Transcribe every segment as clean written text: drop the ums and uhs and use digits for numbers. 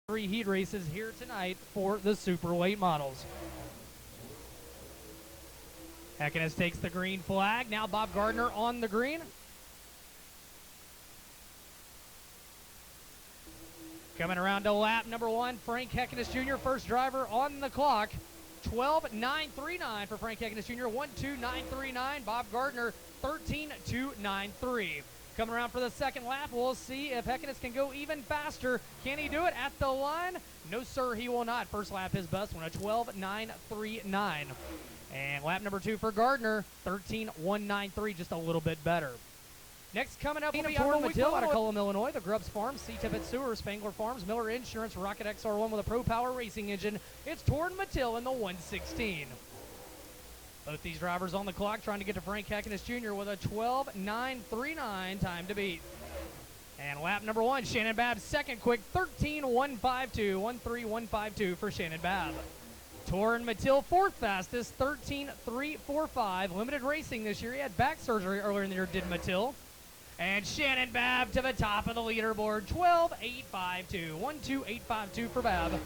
3 heat races here tonight for the super late models. Heckeness takes the green flag. Now Bob Gardner on the green. Coming around to lap number 1, Frank Heckeness Jr., first driver on the clock. 12.939 for Frank Heckeness Jr., 12939. Bob Gardner, 13.293. Coming around for the second lap, we'll see if Heckeness can go even faster. Can he do it at the line? No, sir, he will not. First lap, his best one, a 12.939. And lap number 2 for Gardner, 13.193, just a little bit better. Next coming up will be Torn Mattil out of Cullum, Illinois. The Grubbs Farms, C-Tippett Sewer, Spangler Farms, Miller Insurance, Rocket XR1 with a Pro Power racing engine. It's Torn Mattil in the 116. Both these drivers on the clock trying to get to Frank Heckeness Jr. with a 12.939 time to beat. And lap number 1, Shannon Babb second quick, 13.152, 13152 for Shannon Babb. Torn Mattil fourth fastest, 13.345. Limited racing this year. He had back surgery earlier in the year, did Mattil. And Shannon Babb to the top of the leaderboard, 12.852, 12852 for Babb.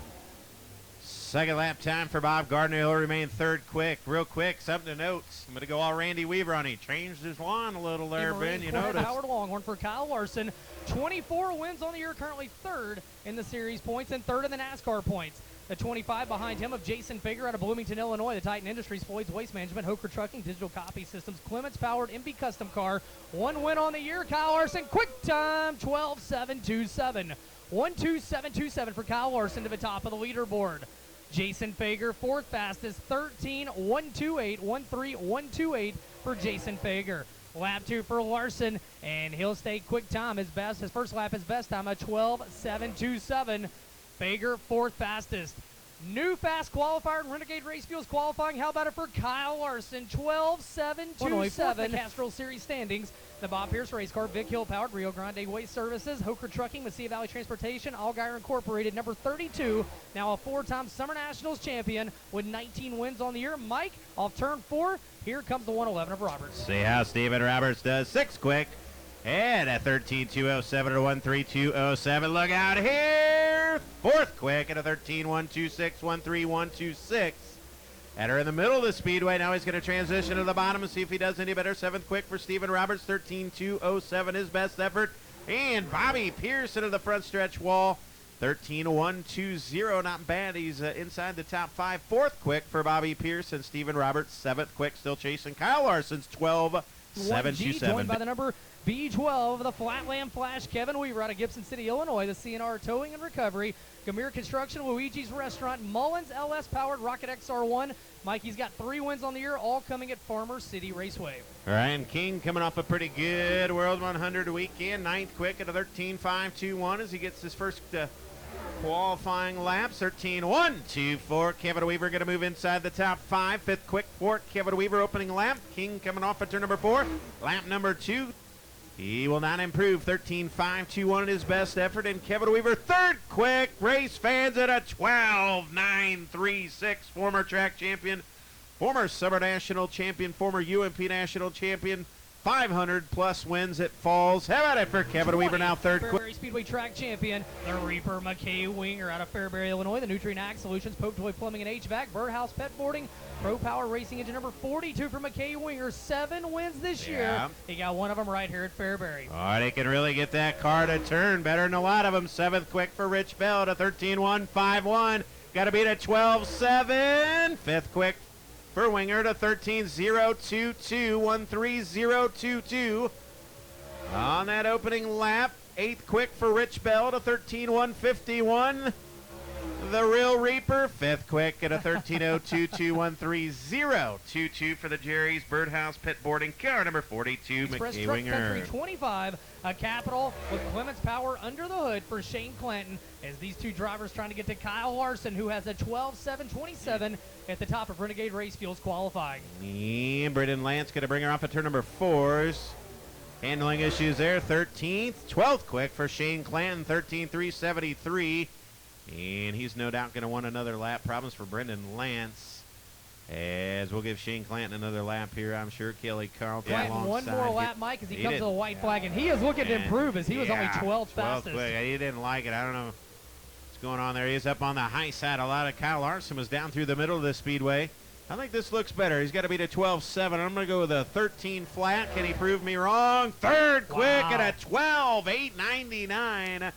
Second lap time for Bob Gardner. He'll remain third quick. Real quick, something to note. I'm going to go all Randy Weaver on. He changed his lawn a little there, Ben. You noticed. Howard Longhorn for Kyle Larson. 24 wins on the year, currently third in the series points and third in the NASCAR points. The 25 behind him of Jason Fager out of Bloomington, Illinois. The Titan Industries, Floyd's Waste Management, Hoker Trucking, Digital Copy Systems, Clements Powered, MB Custom Car. One win on the year. Kyle Larson, quick time, 12.727. 12727 for Kyle Larson to the top of the leaderboard. Jason Fager, fourth fastest, 13.128, 13128 for Jason Fager. Lap 2 for Larson, and he'll stay quick time. His first lap, his best time, a 12.727. Fager, fourth fastest. New fast qualifier in Renegade Race Fuels qualifying. How about it for Kyle Larson? 12.727. The Castrol Series standings. The Bob Pierce Race Car, Vic Hill Powered, Rio Grande Waste Services, Hoker Trucking, Mesilla Valley Transportation, Allgaier Incorporated, number 32. Now a four-time Summer Nationals champion with 19 wins on the year. Mike, off turn 4. Here comes the 111 of Roberts. See how Steven Roberts does. Six quick. And a 13.207 or 13207. Look out here. Fourth quick at a 13.126, 13126. Header in the middle of the speedway. Now he's going to transition to the bottom and see if he does any better. Seventh quick for Steven Roberts, 13.207, his best effort. And Bobby Pearson of the front stretch wall, 13.120. Not bad. He's inside the top 5. Fourth quick for Bobby Pearson. Steven Roberts, seventh quick, still chasing Kyle Larson's 12.727. Joined by the number B12, the Flatland Flash, Kevin Weaver out of Gibson City, Illinois. The CNR Towing and Recovery, Gamir Construction, Luigi's Restaurant, Mullins LS Powered, Rocket XR1. Mikey's got 3 wins on the year, all coming at Farmer City Raceway. Ryan King coming off a pretty good World 100 weekend. Ninth quick at a 13.521 as he gets his first qualifying laps. 13.124. Kevin Weaver going to move inside the top 5. Fifth quick for Kevin Weaver opening lap. King coming off at turn number 4. Lap number 2. He will not improve. 13.521 his best effort. And Kevin Weaver, third quick. Race fans at a 12.936. Former track champion, former Summer National champion, former UMP National champion. 500-plus wins at Falls. How about it for Kevin Weaver, now third quick. Fairbury Speedway track champion, the Reaper McKay Winger out of Fairbury, Illinois. The Nutrient Ag Solutions, Pope Toy Plumbing and HVAC, Birdhouse Pet Boarding, Pro Power Racing Engine number 42 for McKay Winger. 7 wins this year. He got one of them right here at Fairbury. Oh, they can really get that car to turn better than a lot of them. Seventh quick for Rich Bell at a 13.151. Got to beat a 12.7. Fifth quick for Winger to 13.022, 13022 on that opening lap. Eighth quick for Rich Bell to 13.151. The Real Reaper, fifth quick at a 13.022, 13022 for the Jerry's Birdhouse Pit Boarding car number 42, Express McKay Truck Winger. Country 25, a Capital with Clements Power under the hood for Shane Clanton, as these two drivers trying to get to Kyle Larson, who has a 12.727 at the top of Renegade Race Fuels qualifying. And Britton Lance going to bring her off at turn number 4s. Handling issues there, 13th. 12th quick for Shane Clanton, 13.373. And he's no doubt going to want another lap. Problems for Brendan Lance. As we'll give Shane Clanton another lap here, I'm sure. Kelly Carlton Clanton one more lap, Mike, as he comes to the white flag. And he is looking to improve, as he was only 12th fastest. Quick. He didn't like it. I don't know. going on there? He is up on the high side. A lot of Kyle Larson was down through the middle of the speedway. I think this looks better. He's got to beat a 12.7. I'm going to go with a 13 flat. Can he prove me wrong? Third quick at a 12.899.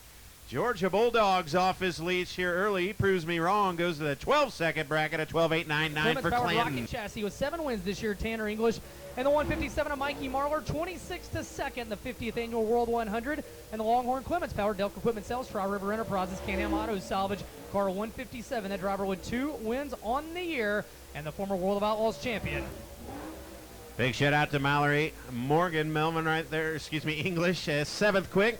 Georgia Bulldogs off his leash here early. He proves me wrong. Goes to the 12-second bracket at 12.899 for Clinton. Rocket chassis with 7 wins this year. Tanner English and the 157 of Mikey Marlar, 26 to second, the 50th annual World 100, and the Longhorn Clements powered Delco Equipment Sales, Tri River Enterprises, Can-Am Auto Salvage, car 157. That driver with 2 wins on the year and the former World of Outlaws champion. Big shout out to Mallory Morgan Melvin right there. English, 7th quick.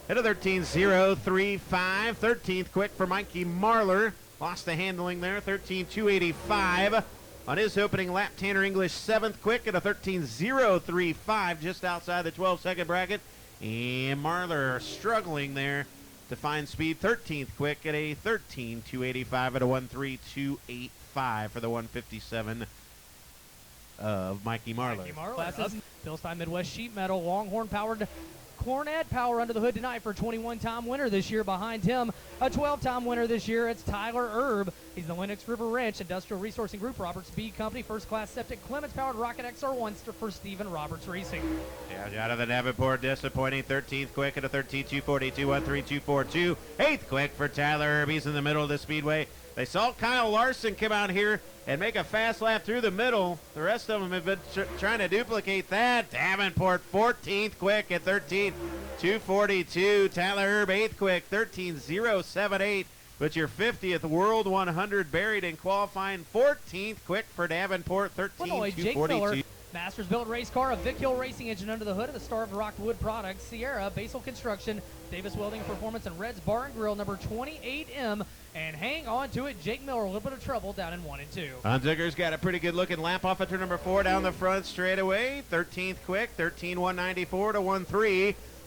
Hit a 13.035. 13th quick for Mikey Marlar. Lost the handling there. 13.285. On his opening lap, Tanner English 7th quick at a 13.035, just outside the 12-second bracket. And Marlar struggling there to find speed. 13th quick at a 13.285 at a 13.285 for the 157 of Mikey Marlar. Mikey Marlar. Philstein Midwest Sheet Metal, Longhorn powered Cornet power under the hood tonight for a 21-time winner this year. Behind him, a 12-time winner this year, it's Tyler Erb. He's the Lennox River Ranch Industrial Resourcing Group, Roberts B Company, First Class Septic, Clements powered Rocket XR1 for Stephen Roberts Racing. Yeah, out of the Davenport, disappointing. 13th quick at a 13.242, 13.242. 8th quick for Tyler Erb. He's in the middle of the speedway. They saw Kyle Larson come out here and make a fast lap through the middle. The rest of them have been trying to duplicate that. Davenport 14th quick at 13.242. Tyler Erb 8th quick, 13.078. But your 50th World 100 buried in qualifying. 14th quick for Davenport, 13.242. Masters built race car, a Vic Hill Racing engine under the hood of the Starved Rock Wood Products, Sierra, Basel Construction, Davis Welding Performance, and Red's Bar and Grill, number 28M. And hang on to it, Jake Miller, a little bit of trouble down in 1 and 2. Hunziker's got a pretty good looking lap off at turn number 4 down the front straightaway. 13th quick, 13.194 to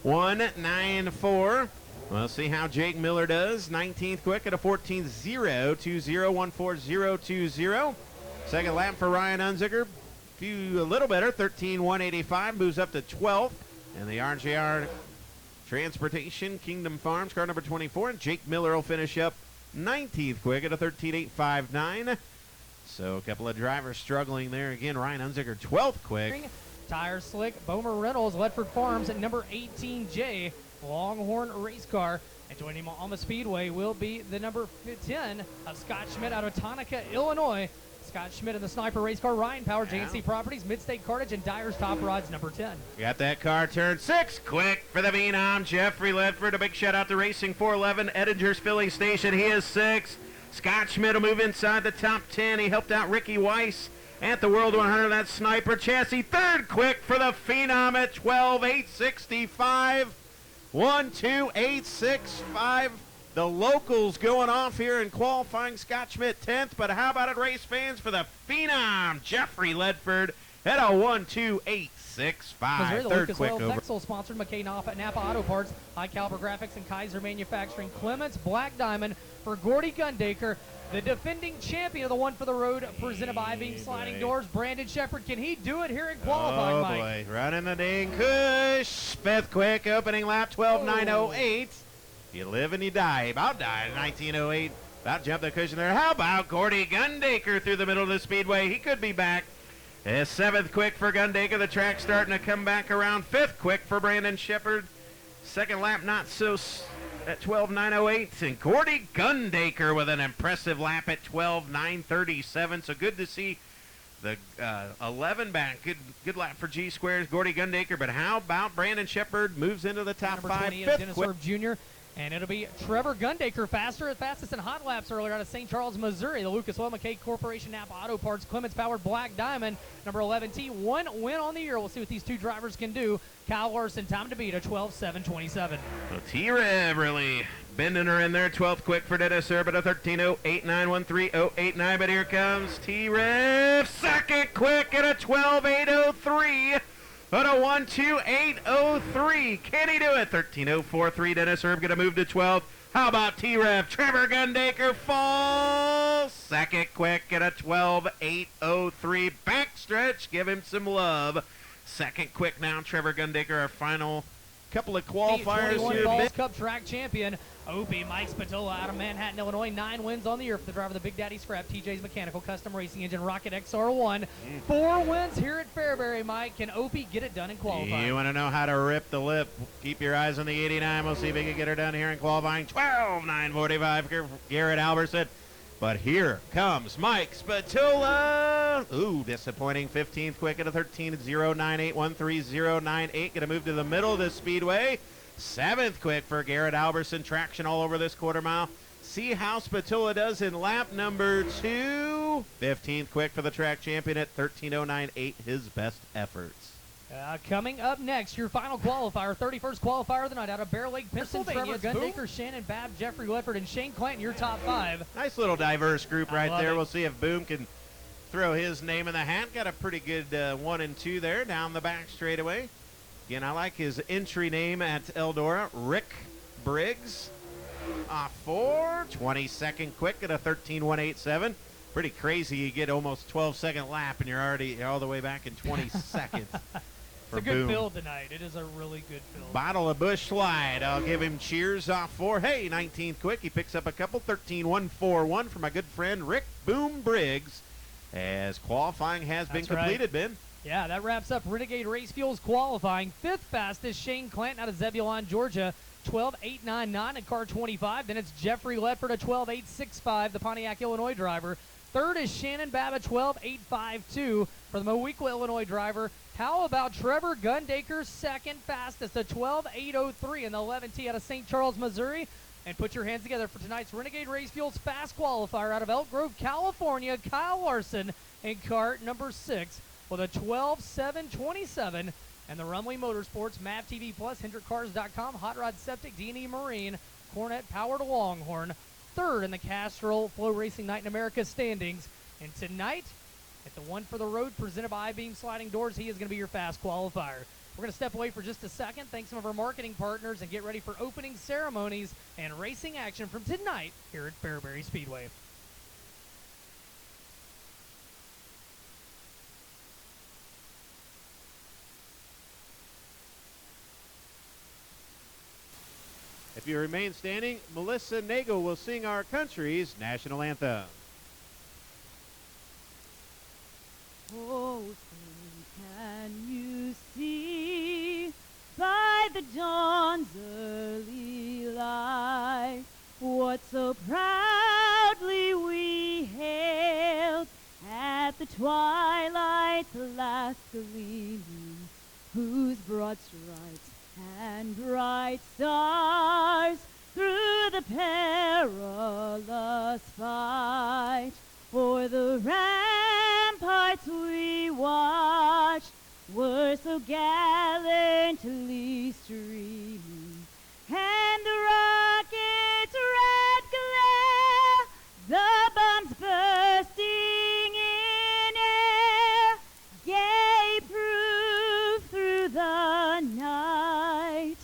13.194. We'll see how Jake Miller does. 19th quick at a 14.020, 14.020. Second lap for Ryan Hunziker. A little better, 13.185, moves up to 12th. And the RJR Transportation Kingdom Farms, car number 24. And Jake Miller will finish up 19th quick at a 13.859. So a couple of drivers struggling there. Again, Ryan Hunziker 12th quick. Tire Slick, Bomer Reynolds, Ledford Farms at number 18J, Longhorn Race Car. And joining him on the Speedway will be the number 10 of Scott Schmidt out of Tonica, Illinois. Scott Schmidt in the Sniper Race Car, Ryan Power, JNC Properties, Midstate Cartage, and Dyer's Top Rods, number 10. Got that car turned 6 quick for the Phenom, Jeffrey Ledford. A big shout out to Racing 411, Edinger's Filling Station. He is 6. Scott Schmidt will move inside the top 10. He helped out Ricky Weiss at the World 100. That Sniper chassis. 3rd quick for the Phenom at 12.865. 1.2865. The locals going off here in qualifying. Scott Schmidt 10th, but how about it, race fans, for the Phenom, Jeffrey Ledford at a 1.2865. Missouri, the Third Lucas quick Oil over. Texel sponsored McKay Napa Auto Parts, High Caliber Graphics, and Kaiser Manufacturing. Clements Black Diamond for Gordy Gundaker, the defending champion of the One for the Road, presented by Beam Sliding Doors. Brandon Shepard, can he do it here in qualifying, Mike? Oh, boy. Running the dang cush. 5th quick, opening lap, 12.908. You live and you die. About died in 1908. About jumped the cushion there. How about Gordy Gundaker through the middle of the speedway? He could be back. 7th quick for Gundaker. The track starting to come back around. 5th quick for Brandon Shepard. Second lap not so at 12.908. And Gordy Gundaker with an impressive lap at 12.937. So good to see the 11 back. Good lap for G Squares, Gordy Gundaker. But how about Brandon Shepard moves into the top 5. 5th Dennis quick. Herb Jr. And it'll be Trevor Gundaker, fastest in hot laps earlier out of St. Charles, Missouri. The Lucas Oil McKay Corporation Napa Auto Parts, Clements Powered Black Diamond, number 11T. 1 win on the year. We'll see what these two drivers can do. Kyle Larson, time to beat a 12.727. Well, T-Rev really bending her in there. 12th quick for Dennis Herb at a 13.089, 13.089. But here comes T-Rev. 2nd quick at a 12.803. At a 1.2803. Can he do it? 13.043. Dennis Herb going to move to 12th. How about T-Rev? Trevor Gundaker falls. 2nd quick at a 12.803. Backstretch. Give him some love. 2nd quick now. Trevor Gundaker, our final couple of qualifiers 21 here. Falls Cup track champion, Opie Mike Spatola out of Manhattan, Illinois. 9 wins on the year for the driver of the Big Daddy Scrap, TJ's Mechanical Custom Racing Engine Rocket XR1. 4 wins here at Fairbury, Mike. Can Opie get it done in qualifying? You want to know how to rip the lip? Keep your eyes on the 89. We'll see if he can get her done here in qualifying. 12:9:45. Garrett Alberson. But here comes Mike Spatola. Ooh, disappointing. 15th quick at a 13:098:13:098. Going to move to the middle of this speedway. 7th quick for Garrett Alberson. Traction all over this quarter mile. See how Spatola does in lap number 2. 15th quick for the track champion at 13:098. His best efforts. Coming up next, your final qualifier, 31st qualifier of the night out of Bear Lake, Pennsylvania. Gundaker, Shannon Babb, Jeffrey Ledford, and Shane Clanton, your top 5. Nice little diverse group right there. it. We'll see if Boom can throw his name in the hat. Got a pretty good 1 and 2 there down the back straightaway. Again, I like his entry name at Eldora, Rick Briggs. 22nd quick at a 13:187. Pretty crazy. You get almost 12-second lap and you're already all the way back in 20 seconds. It's a good field tonight. It is a really good field. Bottle of Busch Slide. I'll give him cheers off 4. Hey, 19th quick. He picks up a couple. 13:141 for my good friend Rick Boom Briggs, as qualifying has been completed, Ben. Yeah, that wraps up Renegade Race Fuels qualifying. 5th fastest, Shane Clanton out of Zebulon, Georgia, 12:899 in car 25. Then it's Jeffrey Ledford, a 12:865, the Pontiac, Illinois driver. 3rd is Shannon Babb, 12:852 for the Mowequa, Illinois driver. How about Trevor Gundaker, 2nd fastest, a 12:803 in the 11T out of St. Charles, Missouri. And put your hands together for tonight's Renegade Race Fuels fast qualifier out of Elk Grove, California, Kyle Larson in cart number 6 with a 12:727. And the Rumley Motorsports, MAV TV Plus, HendrickCars.com, Hot Rod Septic, D&E Marine, Cornet Powered Longhorn, 3rd in the Castrol Flow Racing Night in America standings. And tonight, at the One for the Road presented by I-Beam Sliding Doors, he is going to be your fast qualifier. We're going to step away for just a second, thank some of our marketing partners, and get ready for opening ceremonies and racing action from tonight here at Fairbury Speedway. If you remain standing, Melissa Nagel will sing our country's national anthem. Oh, can you see by the dawn's early light what so proudly we hailed at the twilight's last gleaming, whose broad stripes and bright stars through the perilous fight o'er the ramparts we watched were so gallantly streaming, and the rocket's red glare, the bombs bursting in air, gave proof through the night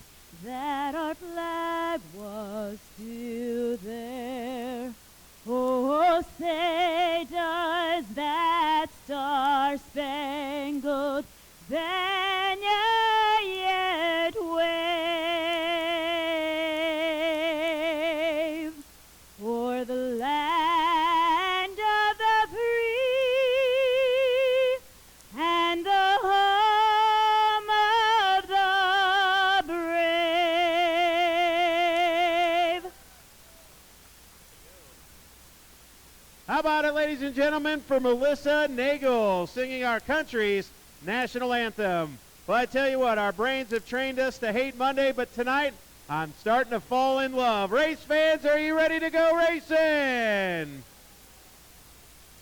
that our flag was still there. Oh, say does that star-spangled banner yet wave o'er the land of the free and the home of the brave? How about it, ladies and gentlemen, for Melissa Nagel singing our country's national anthem. Well, I tell you what, our brains have trained us to hate Monday, but tonight I'm starting to fall in love. Race fans, are you ready to go racing?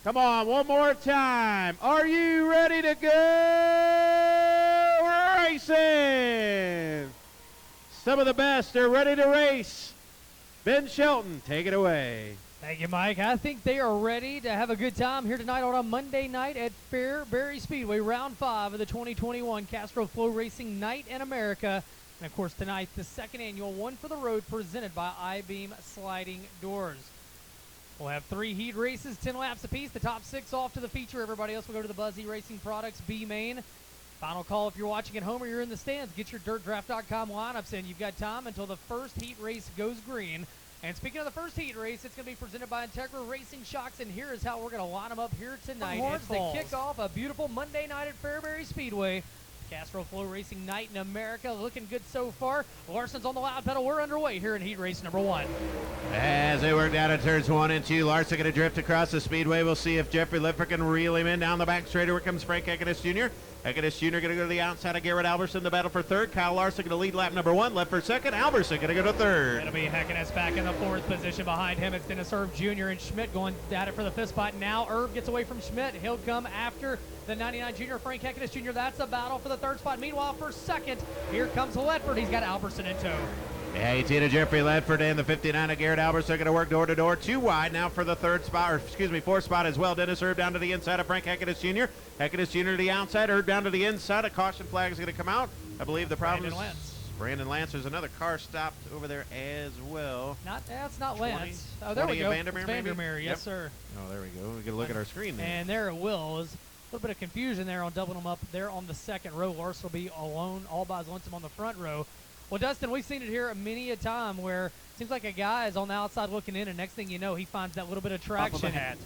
Come on, one more time. Are you ready to go racing? Some of the best are ready to race. Ben Shelton, take it away. Thank you, Mike. I think they are ready to have a good time here tonight on a Monday night at Fairbury Speedway, round 5 of the 2021 Castro Flow Racing Night in America. And, of course, tonight, the 2nd annual One for the Road presented by I-Beam Sliding Doors. We'll have 3 heat races, 10 laps apiece. The top 6 off to the feature. Everybody else will go to the Buzzy Racing Products B main. Final call if you're watching at home or you're in the stands. Get your dirtdraft.com lineups in. You've got time until the first heat race goes green. And speaking of the first heat race, it's going to be presented by Integra Racing Shocks, and here is how we're going to line them up here tonight. It's to kick off a beautiful Monday night at Fairbury Speedway. Castro Flow Racing Night in America, looking good so far. Larson's on the loud pedal. We're underway here in heat race number 1. As they work down in turns 1 and 2, Larson going to drift across the speedway. We'll see if Jeffrey Ledford can reel him in down the back straight. Here comes Frank Heckenus Jr. Heckenus Jr. going to go to the outside of Garrett Alberson, the battle for third. Kyle Larson going to lead lap number 1, Ledford second. Alberson going to go to third. It'll be Heckenus back in the 4th position. Behind him, it's Dennis Erb Jr. and Schmidt going at it for the 5th spot. Now Erb gets away from Schmidt. He'll come after the 99 junior, Frank Heckenus Jr. That's a battle for the 3rd spot. Meanwhile, for second, here comes Ledford. He's got Alberson in tow. The 18 of Jeffrey Ledford and the 59 of Garrett Alberson going to work door to door. 2 wide now for the 3rd spot, or excuse me, 4th spot as well. Dennis Erb down to the inside of Frank Heckenus Jr. Heckenus Jr. to the outside, Erb down to the inside. A caution flag is going to come out. I believe the problem is Brandon Lance. There's another car stopped over there as well. That's not Lance. Oh, there we go. Vandermeer, it's Vandermeer, yes, sir. Oh, there we go. We get a look at our screen there. And there it will. There's a little bit of confusion there on doubling them up there on the 2nd row. Larson will be alone, all by his lonesome on the front row. Well, Dustin, we've seen it here many a time where it seems like a guy is on the outside looking in, and next thing you know, he finds that little bit of traction. Drop of a hat.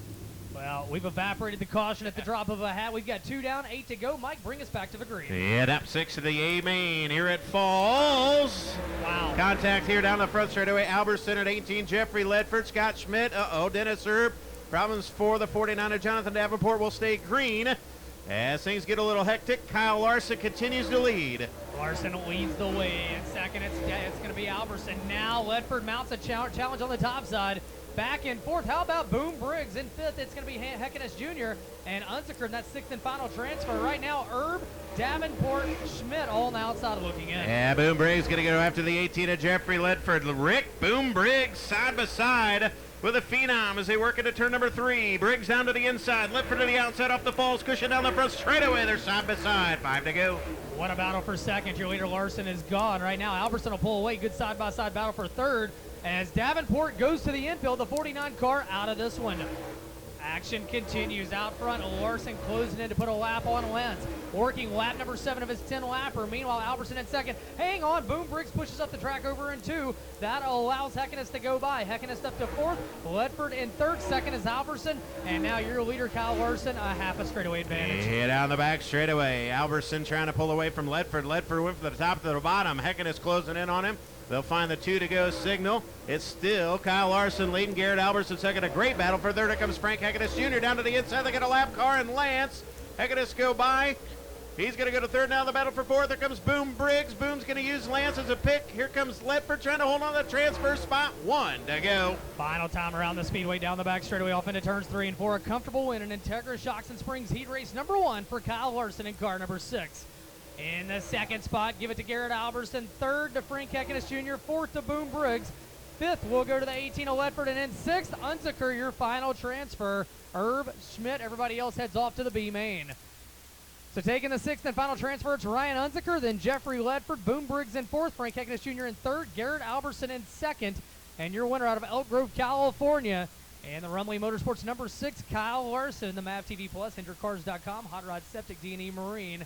Well, we've evaporated the caution at the drop of a hat. We've got 2 down, 8 to go. Mike, bring us back to the green. And up 6 to the A main. Here it falls. Wow. Contact here down the front straightaway. Alberson at 18. Jeffrey Ledford. Scott Schmidt. Dennis Erb. Problems for the 49 of Jonathan Davenport will stay green. As things get a little hectic, Kyle Larson continues to lead. Larson leads the way. In second, it's going to be Alberson. Now Ledford mounts a challenge on the top side. Back and forth. How about Boom Briggs in 5th? It's going to be Heckenus Jr. and Unzicker in that 6th and final transfer. Right now, Erb, Davenport, Schmidt all on the outside looking in. Yeah, Boom Briggs going to go after the 18 of Jeffrey Ledford. Rick Boom Briggs side by side with a Phenom as they work into turn number 3. Briggs down to the inside, Ledford to the outside, off the falls cushion down the front straightaway. They're side by side. 5 to go. What a battle for second. Your leader Larson is gone right now. Alberson will pull away. Good side-by-side battle for third as Davenport goes to the infield. The 49 car out of this one. Action continues out front. Larson closing in to put a lap on Lentz. Working lap number 7 of his 10 lapper. Meanwhile, Alberson in second. Hang on. Boom Briggs pushes up the track over in 2. That allows Heckenus to go by. Heckenus up to 4th. Ledford in 3rd. Second is Alberson. And now your leader, Kyle Larson, a half a straightaway advantage. Yeah, down the back straightaway. Alberson trying to pull away from Ledford. Ledford went from the top to the bottom. Heckenus closing in on him. They'll find the 2 to go signal. It's still Kyle Larson leading, Garrett Alberson second. A great battle for third. Here comes Frank Heckenus Jr. down to the inside. They got a lap car and Lance. Heckenus go by. He's going to go to third now. The battle for 4th. There comes Boom Briggs. Boom's going to use Lance as a pick. Here comes Ledford trying to hold on to the transfer spot. 1 to go. Final time around the speedway down the back straightaway off into turns 3 and 4. A comfortable win in Integra Shocks and Springs heat race number 1 for Kyle Larson in car number 6. In the 2nd spot, give it to Garrett Alberson. 3rd to Frank Heckenus Jr. 4th to Boom Briggs. 5th will go to the 18 of Ledford. And in 6th, Unzicker, your final transfer. Erb, Schmidt, everybody else heads off to the B main. So taking the 6th and final transfer, it's Ryan Unzicker, then Jeffrey Ledford, Boom Briggs in 4th, Frank Heckenus Jr. in 3rd, Garrett Alberson in 2nd, and your winner out of Elk Grove, California, and the Rumley Motorsports number 6, Kyle Larson, the MAV TV Plus, HendrickCars.com, Hot Rod Septic, D&E Marine.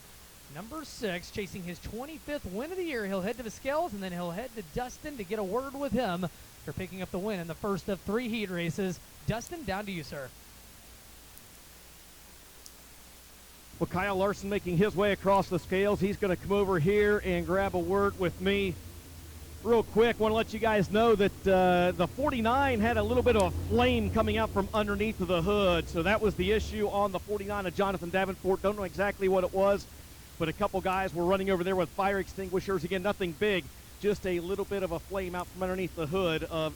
Number 6, chasing his 25th win of the year. He'll head to the scales, and then he'll head to Dustin to get a word with him for picking up the win in the first of 3 heat races. Dustin, down to you, sir. Well, Kyle Larson making his way across the scales. He's going to come over here and grab a word with me. Real quick, want to let you guys know that the 49 had a little bit of a flame coming out from underneath of the hood. So that was the issue on the 49 of Jonathan Davenport. Don't know exactly what it was, but a couple guys were running over there with fire extinguishers. Again, nothing big, just a little bit of a flame out from underneath the hood of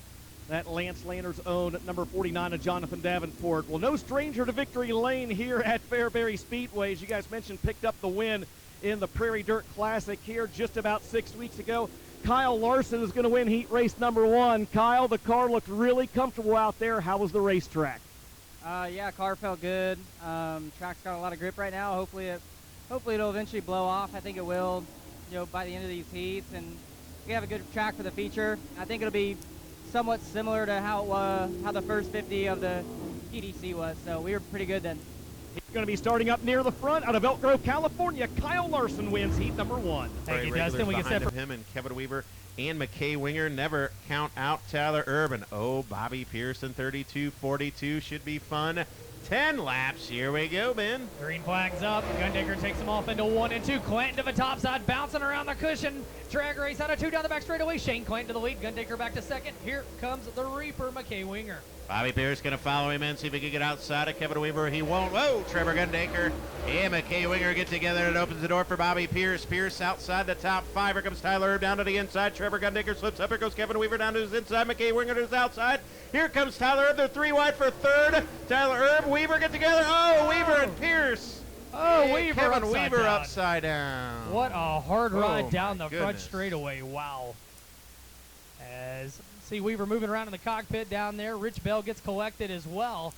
that Lance Lander's own number 49 of Jonathan Davenport. Well, no stranger to victory lane here at Fairbury Speedway. As you guys mentioned, picked up the win in the Prairie Dirt Classic here just about 6 weeks ago. Kyle Larson is going to win heat race number 1. Kyle, the car looked really comfortable out there. How was the racetrack? Yeah, car felt good. Track's got a lot of grip right now. Hopefully it'll eventually blow off. I think it will, by the end of these heats. And we have a good track for the feature. I think it'll be somewhat similar to how the first 50 of the PDC was. So we were pretty good then. He's going to be starting up near the front out of Elk Grove, California. Kyle Larson wins heat number 1. Thank you, Regulars Dustin. We get set behind for him and Kevin Weaver and McKay Winger. Never count out Tyler Urban. Oh, Bobby Pearson, 32-42. Should be fun. 10 laps. Here we go, Ben. green flags up. Gundaker takes him off into 1 and 2. Clanton to the top side, bouncing around the cushion. Drag race out of 2 down the back straightaway. Shane Clanton to the lead. Gundaker back to second. Here comes the Reaper, McKay Winger. Bobby Pierce going to follow him in, see if he can get outside of Kevin Weaver. He won't. Whoa, Trevor Gundaker and McKay Winger get together, and it opens the door for Bobby Pierce. Pierce outside the top 5. Here comes Tyler Erb down to the inside. Trevor Gundaker slips up. Here goes Kevin Weaver down to his inside. McKay Winger to his outside. Here comes Tyler Erb. They're 3 wide for third. Tyler Erb, Weaver get together. Oh, Weaver and Pierce. Oh, And Weaver Kevin upside Weaver down. upside down. What a hard ride Oh, down my the front goodness. straightaway. Wow. As see Weaver moving around in the cockpit down there. Rich Bell gets collected as well.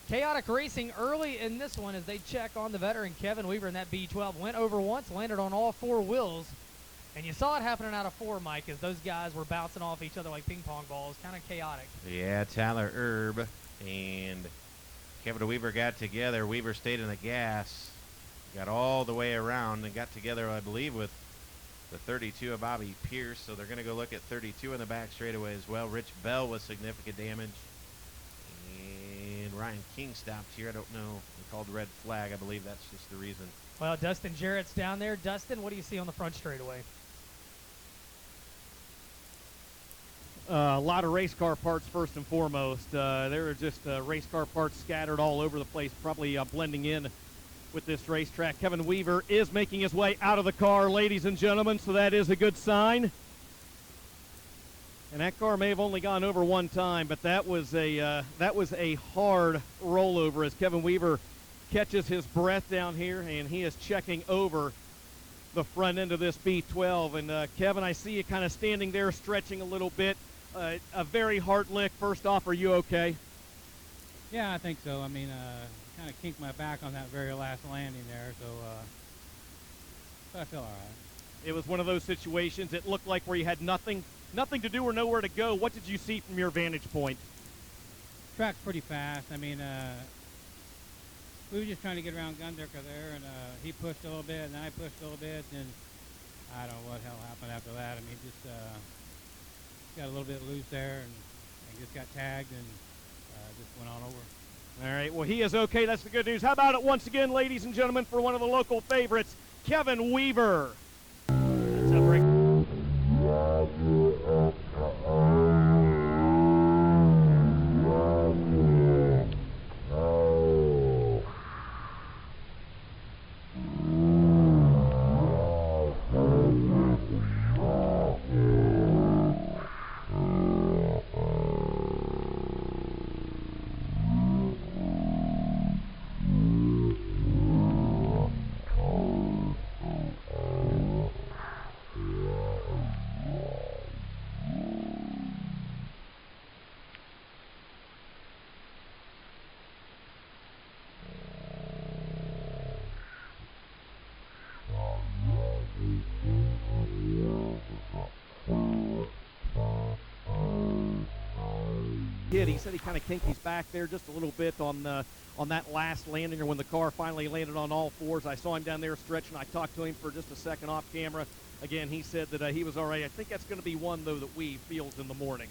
Chaotic racing early in this one as they check on the veteran Kevin Weaver in that B12. Went over once, landed on all 4 wheels. And you saw it happening out of 4, Mike, as those guys were bouncing off each other like ping pong balls. Kind of chaotic. Yeah, Tyler Erb and Kevin Weaver got together. Weaver stayed in the gas, got all the way around, and got together, I believe, with the 32 of Bobby Pierce. So they're going to go look at 32 in the back straightaway as well. Rich Bell with significant damage. And Ryan King stopped here. I don't know. They called red flag. I believe that's just the reason. Well, Dustin Jarrett's down there. Dustin, what do you see on the front straightaway? A lot of race car parts first and foremost. There are just race car parts scattered all over the place, probably blending in with this racetrack. Kevin Weaver is making his way out of the car, ladies and gentlemen, so that is a good sign. And that car may have only gone over 1 time, but that was a hard rollover as Kevin Weaver catches his breath down here, and he is checking over the front end of this B12. And Kevin, I see you kind of standing there stretching a little bit. A very hard lick. First off, are you okay? Yeah, I think so. I mean, kind of kinked my back on that very last landing there, so I feel all right. It was one of those situations. It looked like where you had nothing to do or nowhere to go. What did you see from your vantage point? Track's pretty fast. I mean, we were just trying to get around Gundaker there, and he pushed a little bit, and I pushed a little bit, and I don't know what hell happened after that. I mean, just got a little bit loose there, and just got tagged, and just went on over. All right, well, he is okay. That's the good news. How about it once again, ladies and gentlemen, for one of the local favorites, Kevin Weaver. That's a break. He said he kind of kinked his back there just a little bit on that last landing, or when the car finally landed on all 4s. I saw him down there stretching. I talked to him for just a second off camera. Again, he said that he was all right. I think that's going to be one, though, that we field in the morning.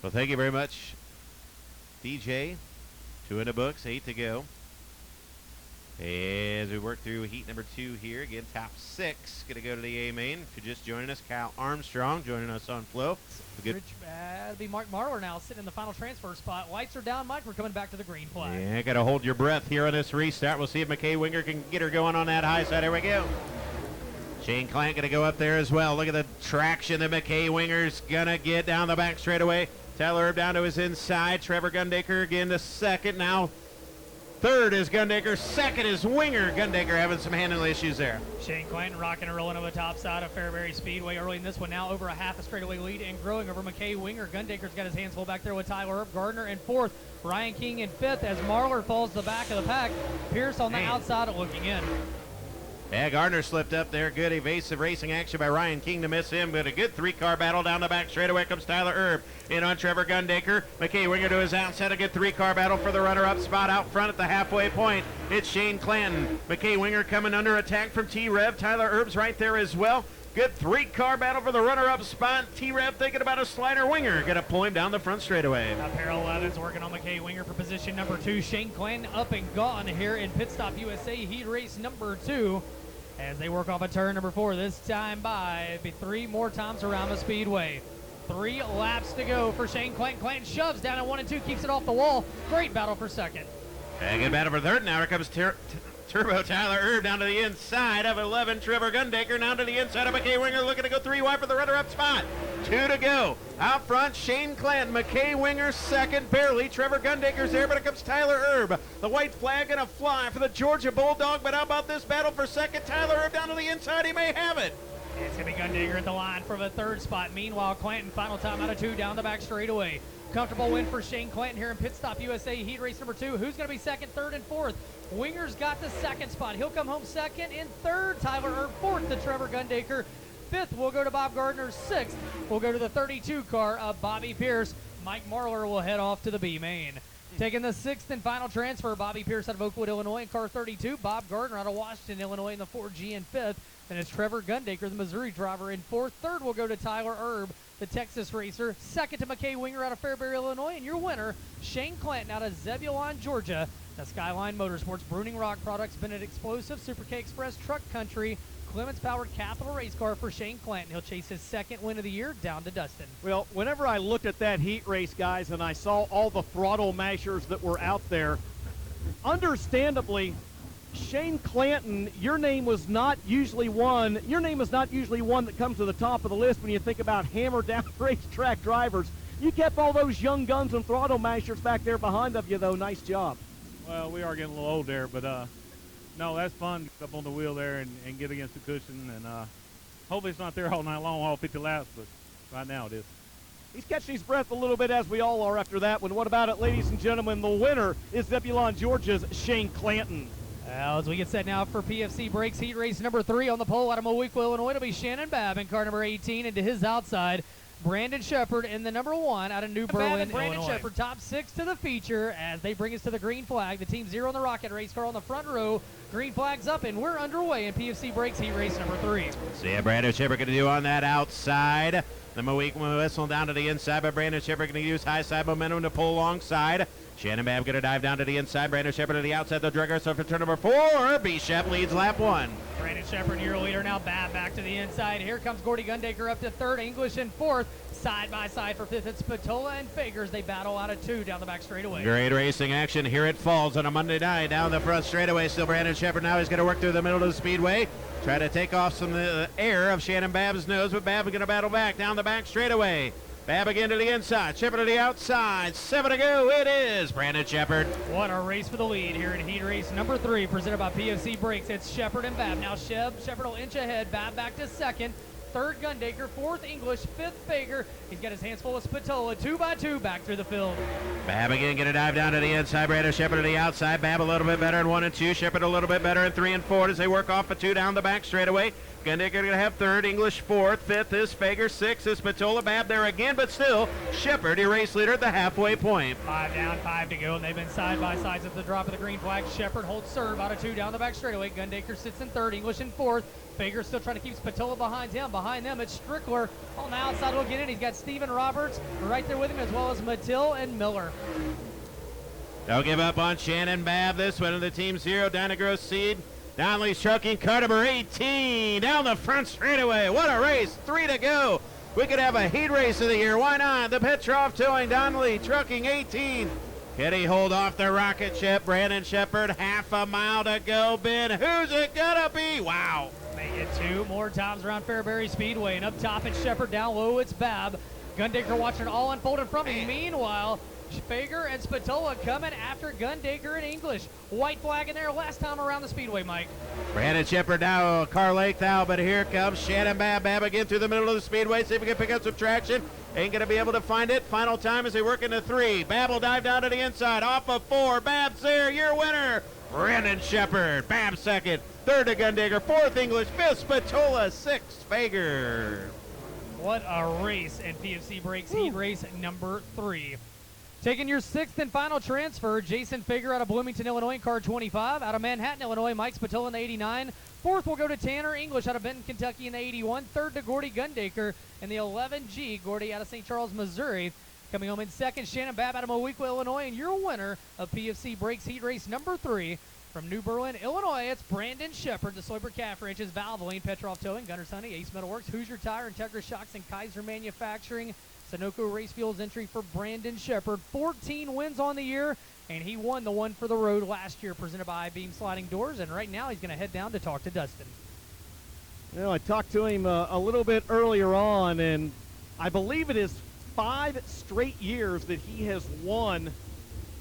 Well, thank you very much, DJ. 2 in the books, 8 to go. As we work through heat number 2 here, again, top 6 going to go to the A main. If you're just joining us, Kyle Armstrong joining us on Flow. Rich, that'd be Mark Marler now sitting in the final transfer spot. Lights are down, Mike. We're coming back to the green flag. Yeah, got to hold your breath here on this restart. We'll see if McKay Winger can get her going on that high side. Here we go. Shane Clank going to go up there as well. Look at the traction that McKay Winger's going to get down the back straightaway. Tyler Erb down to his inside. Trevor Gundaker again to second. Now third is Gundaker. Second is Winger. Gundaker having some handling issues there. Shane Clanton rocking and rolling over the top side of Fairbury Speedway early in this one. Now over a half a straightaway lead and growing over McKay Winger. Gundaker's got his hands full back there with Tyler Erb. Gardner in 4th. Ryan King in 5th as Marler falls to the back of the pack. Pierce on the outside looking in. Yeah, Gardner slipped up there. Good evasive racing action by Ryan King to miss him, but a good three-car battle down the back straightaway comes Tyler Erb in on Trevor Gundaker. McKay Winger to his outside. A good three-car battle for the runner-up spot out front at the halfway point. It's Shane Clanton. McKay Winger coming under attack from T-Rev. Tyler Erb's right there as well. Good three-car battle for the runner-up spot. T-Rev thinking about a slider. Winger going to pull him down the front straightaway. Apparel 11's working on McKay Winger for position number 2. Shane Clanton up and gone here in Pit Stop USA Heat Race number 2. As they work off a turn number 4, this time by 3 more times around the speedway. 3 laps to go for Shane Clanton. Clanton shoves down at 1 and 2, keeps it off the wall. Great battle for second. And good battle for third. Now here comes Turbo Tyler Erb down to the inside of 11. Trevor Gundaker now to the inside of McKay Winger, looking to go 3 wide for the runner-up spot. 2 to go. Out front, Shane Clanton. McKay Winger second, barely. Trevor Gundaker's there, but it comes Tyler Erb. The white flag gonna fly for the Georgia Bulldog, but how about this battle for second? Tyler Erb down to the inside. He may have it. It's going to be Gundaker at the line for the 3rd spot. Meanwhile, Clanton, final time out of 2, down the back straightaway. Comfortable win for Shane Clanton here in Pit Stop USA Heat Race number 2. Who's going to be second, 3rd, and 4th? Winger's got the 2nd spot. He'll come home 2nd. In 3rd, Tyler Erb. 4th to Trevor Gundaker. 5th will go to Bob Gardner. 6th will go to the 32 car of Bobby Pierce. Mike Marler will head off to the B main. Taking the 6th and final transfer, Bobby Pierce out of Oakwood, Illinois in car 32. Bob Gardner out of Washington, Illinois in the 4G in 5th. Then it's Trevor Gundaker, the Missouri driver, in 4th. 3rd will go to Tyler Erb, the Texas racer. 2nd to McKay Winger out of Fairbury, Illinois. And your winner, Shane Clanton out of Zebulon, Georgia. The Skyline Motorsports, Bruning Rock Products, Bennett Explosive, Super K Express, Truck Country, Clements Powered Capital Race Car for Shane Clanton. He'll chase his 2nd win of the year down to Dustin. Well, whenever I looked at that heat race, guys, and I saw all the throttle mashers that were out there, understandably, Shane Clanton, your name is not usually one that comes to the top of the list when you think about hammered down racetrack drivers. You kept all those young guns and throttle mashers back there behind of you, though. Nice job. Well, we are getting a little old there, but no, that's fun to get up on the wheel there and get against the cushion. And hopefully it's not there all night long, all 50 laps, but right now it is. He's catching his breath a little bit, as we all are after that one. What about it, ladies and gentlemen? The winner is Zebulon, Georgia's Shane Clanton. Well, as we get set now for PFC Breaks Heat Race number 3 on the pole out of Moweaqua, Illinois, it'll be Shannon Babb in car number 18, and to his outside, Brandon Shepard in the number 1 out of New Berlin, Brandon Illinois. Shepard, top 6 to the feature as they bring us to the green flag. The Team 0 in the Rocket race car on the front row. Green flag's up, and we're underway in PFC Breaks Heat Race number 3. See what Brandon Shepard going to do on that outside. The Moweaqua whistle down to the inside, but Brandon Shepard going to use high side momentum to pull alongside. Shannon Babb going to dive down to the inside. Brandon Shepard to the outside. They'll drag ourselves for turn number 4. B-Shep leads lap 1. Brandon Shepard, your leader now. Babb back to the inside. Here comes Gordy Gundaker up to 3rd. English in 4th. Side by side for 5th. It's Spatola and Fagers. They battle out of 2 down the back straightaway. Great racing action. Here it falls on a Monday night down the front straightaway. Still Brandon Shepard now. He's going to work through the middle of the speedway. Try to take off some of the air of Shannon Babb's nose, but Babb is going to battle back down the back straightaway. Babb again to the inside, Shepard to the outside. 7 to go. It is Brandon Shepard. What a race for the lead here in Heat Race number 3, presented by PFC Brakes. It's Shepard and Babb. Now Shepard will inch ahead. Babb back to 2nd. 3rd Gundaker. 4th English. 5th Fager. He's got his hands full of Spatola. 2 by 2 back through the field. Babb again going to dive down to the inside. Brandon Shepard to the outside. Babb a little bit better in 1 and 2. Shepard a little bit better in 3 and 4 as they work off a 2 down the back straightaway. Gundaker going to have 3rd, English 4th, 5th is Fager, 6th is Spatola. Babb there again, but still Shepard, your race leader at the halfway point. 5 down, 5 to go, and they've been side by sides at the drop of the green flag. Shepard holds serve out of 2 down the back straightaway. Gundaker sits in 3rd, English in 4th. Fager still trying to keep Spatola behind him. Behind them, it's Strickler on the outside looking in. He's got Steven Roberts right there with him, as well as Mattil and Miller. Don't give up on Shannon Babb. This one of the Team 0, Dynagross Seed. Donnelly's trucking car number 18 down the front straightaway. What a race. 3 to go. We could have a heat race of the year. Why not? The Petrov Towing, Donnelly trucking 18. Can he hold off the rocket ship? Brandon Shepard, half a mile to go. Ben, who's it gonna be? Wow. Make it 2 more times around Fairbury Speedway, and up top it's Shepard, down low it's Babb. Gundaker watching it all unfold in front of him. Meanwhile, Fager and Spatola coming after Gundaker and English. White flag in there last time around the speedway, Mike. Brandon Shepard now, car length out, but here comes Shannon Babb. Babb again through the middle of the speedway. See if we can pick up some traction. Ain't going to be able to find it. Final time as they work into 3. Babb will dive down to the inside. Off of 4. Babb's there. Your winner, Brandon Shepard. Babb 2nd. third to Gundaker, fourth English, fifth Spatola, sixth Fager. What a race in PFC Breaks Heat Race number 3. Taking your sixth and final transfer, Jason Fager out of Bloomington, Illinois, in car 25. Out of Manhattan, Illinois, Mike Spatola in the 89. Fourth will go to Tanner English out of Benton, Kentucky in the 81. Third to Gordy Gundaker in the 11G. Gordy out of St. Charles, Missouri. Coming home in second, Shannon Babb out of Mowequa, Illinois. And your winner of PFC Breaks Heat Race number 3 from New Berlin, Illinois, it's Brandon Shepard, the Soyber Calf Ranches, Valvoline, Petrov Towing, Gunner's Honey, Ace Metalworks, Hoosier Tire, Integra Shocks, and Kaiser Manufacturing. Sunoco Race Fuels entry for Brandon Shepard. 14 wins on the year, and he won the one for the road last year, presented by Beam Sliding Doors. And right now he's going to head down to talk to Dustin. You know, I talked to him a little bit earlier on, and I believe it is 5 straight years that he has won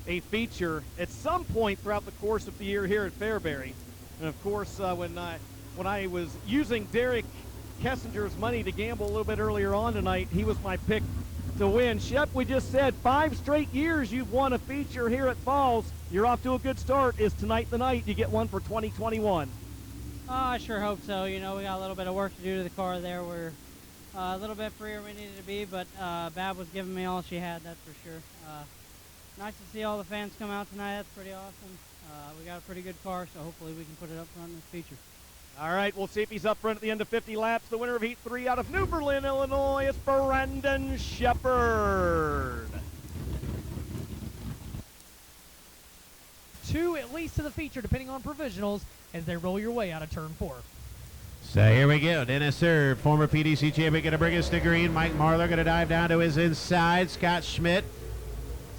a feature at some point throughout the course of the year here at Fairbury. And of course, when I was using Derek Kessinger's money to gamble a little bit earlier on tonight, he was my pick to win. Shep, we just said 5 straight years you've won a feature here at Falls. You're off to a good start. Is tonight the night you get one for 2021? I sure hope so. You know, we got a little bit of work to do to the car there. We're a little bit freer than we needed to be, but Bab was giving me all she had, that's for sure. Nice to see all the fans come out tonight. That's pretty awesome. We got a pretty good car, so hopefully we can put it up front in this feature. All right, we'll see if he's up front at the end of 50 laps. The winner of Heat 3 out of New Berlin, Illinois, is Brandon Shepard. 2 at least to the feature, depending on provisionals, as they roll your way out of turn 4. So here we go. Dennis Erb, former PDC champion, going to bring us to green. Mike Marlar going to dive down to his inside. Scott Schmidt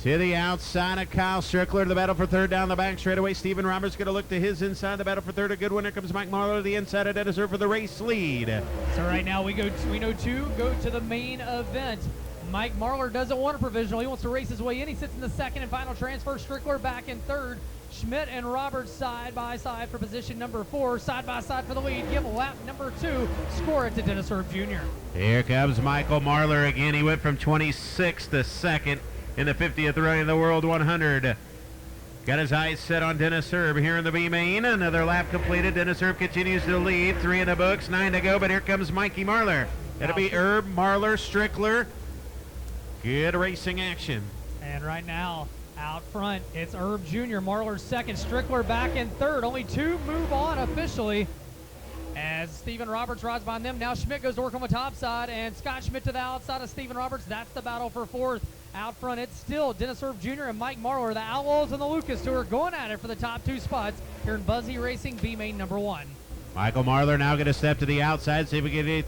to the outside of Kyle Strickler. The battle for third down the back straightaway. Stephen Roberts going to look to his inside. The battle for third. A good winner comes Mike Marlar to the inside of Dennis Erb for the race lead. So right now we know 2 go to the main event. Mike Marlar doesn't want a provisional. He wants to race his way in. He sits in the second and final transfer. Strickler back in third. Schmidt and Roberts side by side for position number 4. Side by side for the lead. Give lap number 2. Score it to Dennis Erb Jr. Here comes Michael Marlar again. He went from 26th to 2nd in the 50th running of the World 100. Got his eyes set on Dennis Erb here in the B main. Another lap completed. Dennis Erb continues to lead. 3 in the books, 9 to go, but here comes Mikey Marlar. It'll be Erb, Marlar, Strickler. Good racing action. And right now, out front, it's Erb Jr., Marlar's second, Strickler back in third. Only 2 move on officially as Stephen Roberts rides behind them. Now Schmidt goes to work on the top side, and Scott Schmidt to the outside of Stephen Roberts. That's the battle for fourth. Out front, it's still Dennis Erb Jr. and Mike Marlar, the Outlaws and the Lucas, who are going at it for the top 2 spots here in Buzzy Racing B-Main number 1. Michael Marlar now going to step to the outside, see if we get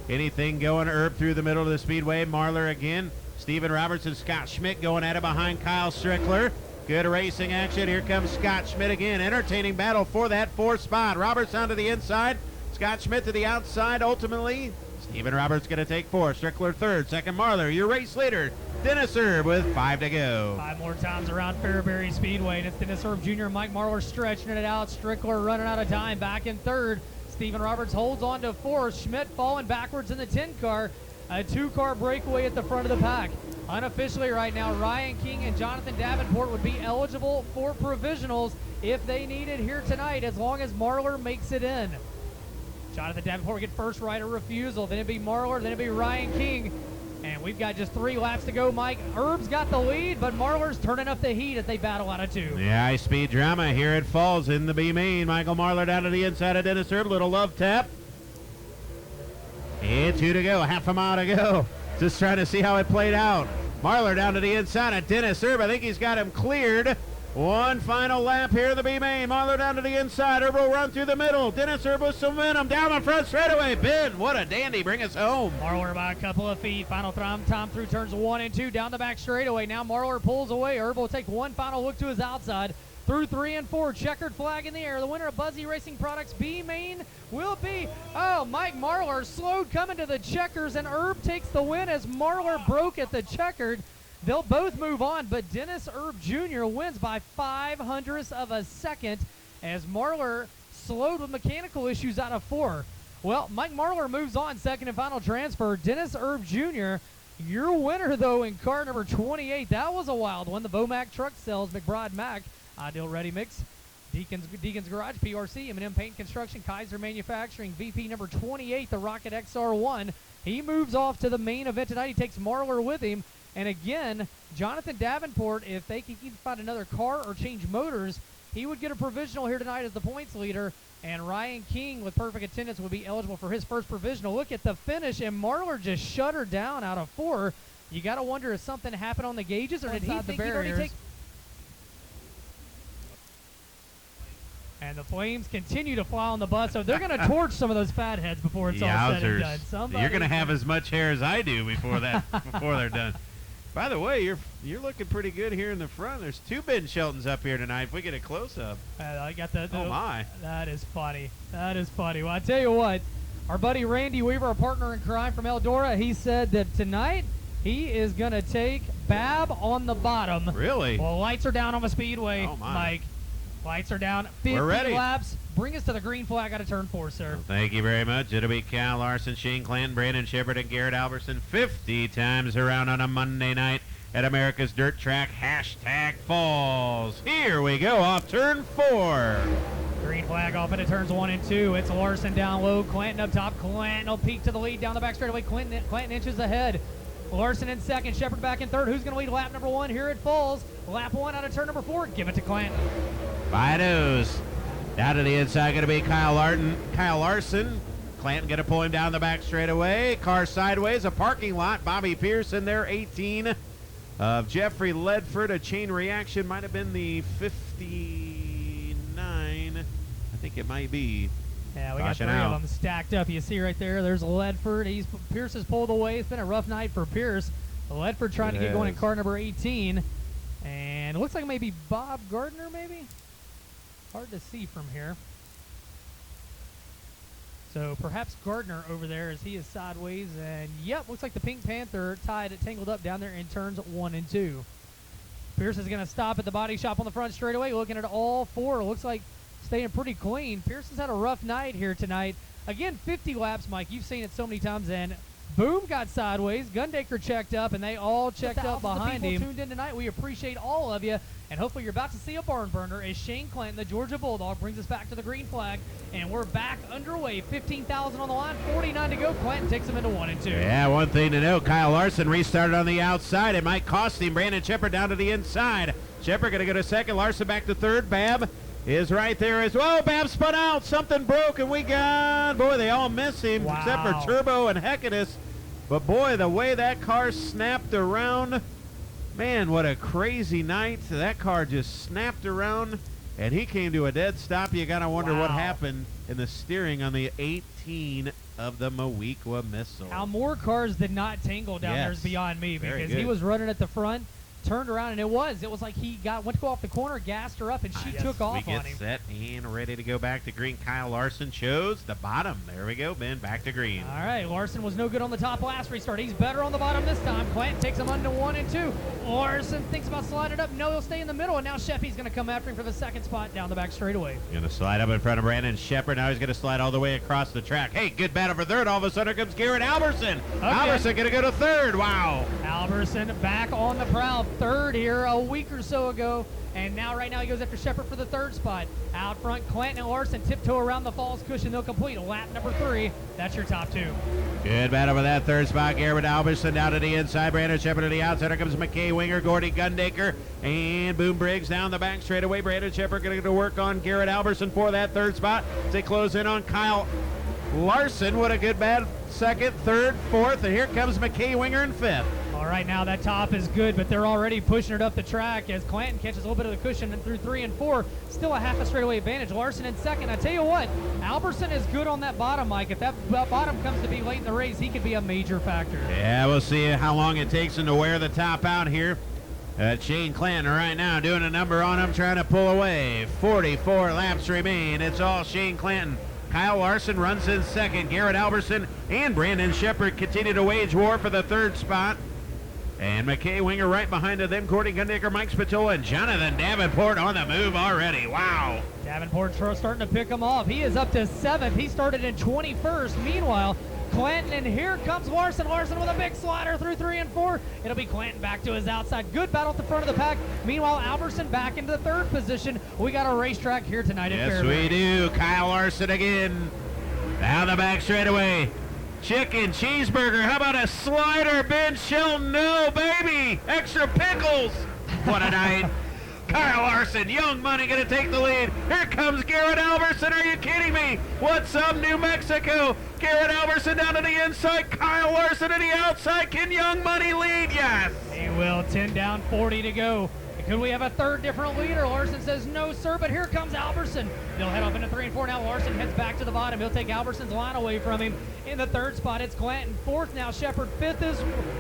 anything going. Erb through the middle of the speedway. Marlar again. Stephen Roberts and Scott Schmidt going at it behind Kyle Strickler. Good racing action. Here comes Scott Schmidt again. Entertaining battle for that 4th spot. Roberts onto the inside. Scott Schmidt to the outside. Ultimately, Stephen Roberts going to take 4th. Strickler 3rd. Second Marlar. Your race leader, Dennis Erb, with 5 to go. 5 more times around Fairbury Speedway, and it's Dennis Erb Jr. and Mike Marlar stretching it out. Strickler running out of time. Back in 3rd. Stephen Roberts holds on to 4th. Schmidt falling backwards in the 10 car. A 2-car breakaway at the front of the pack. Unofficially right now, Ryan King and Jonathan Davenport would be eligible for provisionals if they need it here tonight, as long as Marlar makes it in. Jonathan Davenport would get first right of refusal. Then it'd be Marlar, then it'd be Ryan King. And we've got just 3 laps to go, Mike. Erb's got the lead, but Marlar's turning up the heat as they battle out of 2. Yeah, high-speed drama here at Falls in the B main. Michael Marlar down to the inside of Dennis Erb. Little love tap. And 2 to go, half a mile to go. Just trying to see how it played out. Marlar down to the inside of Dennis Erb. I think he's got him cleared. One final lap here in the B main. Marlar down to the inside. Erb will run through the middle. Dennis Erb with some momentum down the front straightaway. Ben, what a dandy. Bring us home. Marlar by a couple of feet. Final time through turns 1 and 2 down the back straightaway. Now Marlar pulls away. Erb will take one final look to his outside. Through 3 and 4, checkered flag in the air. The winner of Buzzy Racing Products B-Main will be, Mike Marlar slowed coming to the checkers, and Erb takes the win as Marlar broke at the checkered. They'll both move on, but Dennis Erb Jr. wins by 0.05 of a second as Marlar slowed with mechanical issues out of 4. Well, Mike Marlar moves on, second and final transfer. Dennis Erb Jr., your winner, though, in car number 28. That was a wild one. The Bomac Truck Sales McBride Mac Ideal Ready Mix Deacon's Garage, PRC, M&M Paint Construction, Kaiser Manufacturing, VP number 28, the Rocket XR1. He moves off to the main event tonight. He takes Marlar with him. And again, Jonathan Davenport, if they can find another car or change motors, he would get a provisional here tonight as the points leader. And Ryan King, with perfect attendance, would be eligible for his first provisional. Look at the finish, and Marlar just shut her down out of 4. You got to wonder if something happened on the gauges, or did he think he'd already take... And the flames continue to fly on the bus, so they're going to torch some of those fatheads before it's all said and done. You're going to have as much hair as I do before they're done. By the way, you're looking pretty good here in the front. There's 2 Ben Sheltons up here tonight. If we get a close-up. I got the. Oh, my. That is funny. That is funny. Well, I tell you what, our buddy Randy Weaver, our partner in crime from Eldora, he said that tonight he is going to take Bab on the bottom. Really? Well, lights are down on the Speedway, Oh, my. Mike. Lights are down. 50 We're ready. laps. Bring us to the green flag out of turn 4, sir. Well, thank you very much. It'll be Cal Larson, Shane Clanton, Brandon Shepard, and Garrett Albertson 50 times around on a Monday night at America's Dirt Track. #Falls. Here we go off turn 4. Green flag off into turns 1 and 2. It's Larson down low. Clanton up top. Clanton will peak to the lead down the back straightaway. Clanton inches ahead. Larson in second. Shepard back in third. Who's going to lead lap number 1? Here it falls. Lap 1 out of turn number 4. Give it to Clanton. Bidos. Down to the inside going to be Kyle Larson. Clanton going to pull him down the back straightaway. Car sideways. A parking lot. Bobby Pearson there, 18. Of Jeffrey Ledford. A chain reaction. Might have been the 59. I think it might be. Yeah, we got 3 of them stacked up. You see right there, there's Ledford. Pierce has pulled away. It's been a rough night for Pierce. Ledford trying to get going in car number 18. And it looks like maybe Bob Gardner, maybe? Hard to see from here. So perhaps Gardner over there as he is sideways. And, yep, looks like the Pink Panther tied, tangled up down there in turns 1 and 2. Pierce is going to stop at the body shop on the front straightaway, looking at all 4. Looks like staying pretty clean. Pierce has had a rough night here tonight. Again, 50 laps, Mike. You've seen it so many times. And Boom got sideways. Gundaker checked up, and they all checked up behind him. Tuned in tonight. We appreciate all of you. And hopefully you're about to see a barn burner as Shane Clanton, the Georgia Bulldog, brings us back to the green flag. And we're back underway. 15,000 on the line, 49 to go. Clanton takes him into 1 and 2. Yeah, one thing to note, Kyle Larson restarted on the outside. It might cost him. Brandon Shepard down to the inside. Shepard going to go to second. Larson back to third. Bab is right there as well. Bab spun out. Something broke, and we got, boy, they all miss him except for Turbo and Hecadus. But, boy, the way that car snapped around, man, what a crazy night. That car just snapped around, and he came to a dead stop. You got to wonder what happened in the steering on the 18 of the Moequa Missile. How more cars did not tangle down there is beyond me, because he was running at the front, turned around, and it was like he went to go off the corner, gassed her up, and she took off on him. We get set and ready to go back to green. Kyle Larson chose the bottom. There we go, Ben, back to green. All right, Larson was no good on the top last restart. He's better on the bottom this time. Clanton takes him under 1 and 2. Larson thinks about sliding it up. No, he'll stay in the middle, and now Sheffy's going to come after him for the second spot down the back straightaway. Going to slide up in front of Brandon Shepard. Now he's going to slide all the way across the track. Hey, good battle for third. All of a sudden, here comes Garrett Alberson. Alberson going to go to third. Wow. Alberson back on the prowl. Third here a week or so ago. And now, right now, he goes after Shepard for the third spot. Out front, Clanton and Larson tiptoe around the falls cushion. They'll complete lap number 3. That's your top 2. Good battle for that third spot. Garrett Alberson down to the inside. Brandon Shepard to the outside. Here comes McKay Winger, Gordy Gundaker, and Boom Briggs down the back straightaway. Brandon Shepard going to go to work on Garrett Alberson for that third spot. They close in on Kyle Larson. What a good battle. Second, third, fourth, and here comes McKay Winger in fifth. All right, now that top is good, but they're already pushing it up the track as Clanton catches a little bit of the cushion and through 3 and 4. Still a half a straightaway advantage. Larson in second. I tell you what, Alberson is good on that bottom, Mike. If that bottom comes to be late in the race, he could be a major factor. Yeah, we'll see how long it takes him to wear the top out here. Shane Clanton right now doing a number on him, trying to pull away. 44 laps remain. It's all Shane Clanton. Kyle Larson runs in second. Garrett Alberson and Brandon Shepard continue to wage war for the third spot. And McKay Winger right behind them. Gordy Gundaker, Mike Spatola, and Jonathan Davenport on the move already. Wow. Davenport starting to pick him off. He is up to 7th. He started in 21st. Meanwhile, Clanton, and here comes Larson. Larson with a big slider through 3 and 4. It'll be Clanton back to his outside. Good battle at the front of the pack. Meanwhile, Alberson back into the 3rd position. We got a racetrack here tonight at Yes, Fairbury. we do. Kyle Larson again. Down the back straightaway. Chicken, cheeseburger. How about a slider? Ben Shelton, no, baby. Extra pickles. What a night. Kyle Larson, Young Money going to take the lead. Here comes Garrett Alberson. Are you kidding me? What's up, New Mexico? Garrett Alberson down to the inside. Kyle Larson to the outside. Can Young Money lead? Yes. He will. 10 down, 40 to go. Could we have a 3rd different leader? Larson says no, sir, but here comes Alberson. They'll head up into 3 and 4 now. Larson heads back to the bottom. He'll take Alberson's line away from him. In the 3rd spot, it's Clanton. 4th now, Shepard. 5th is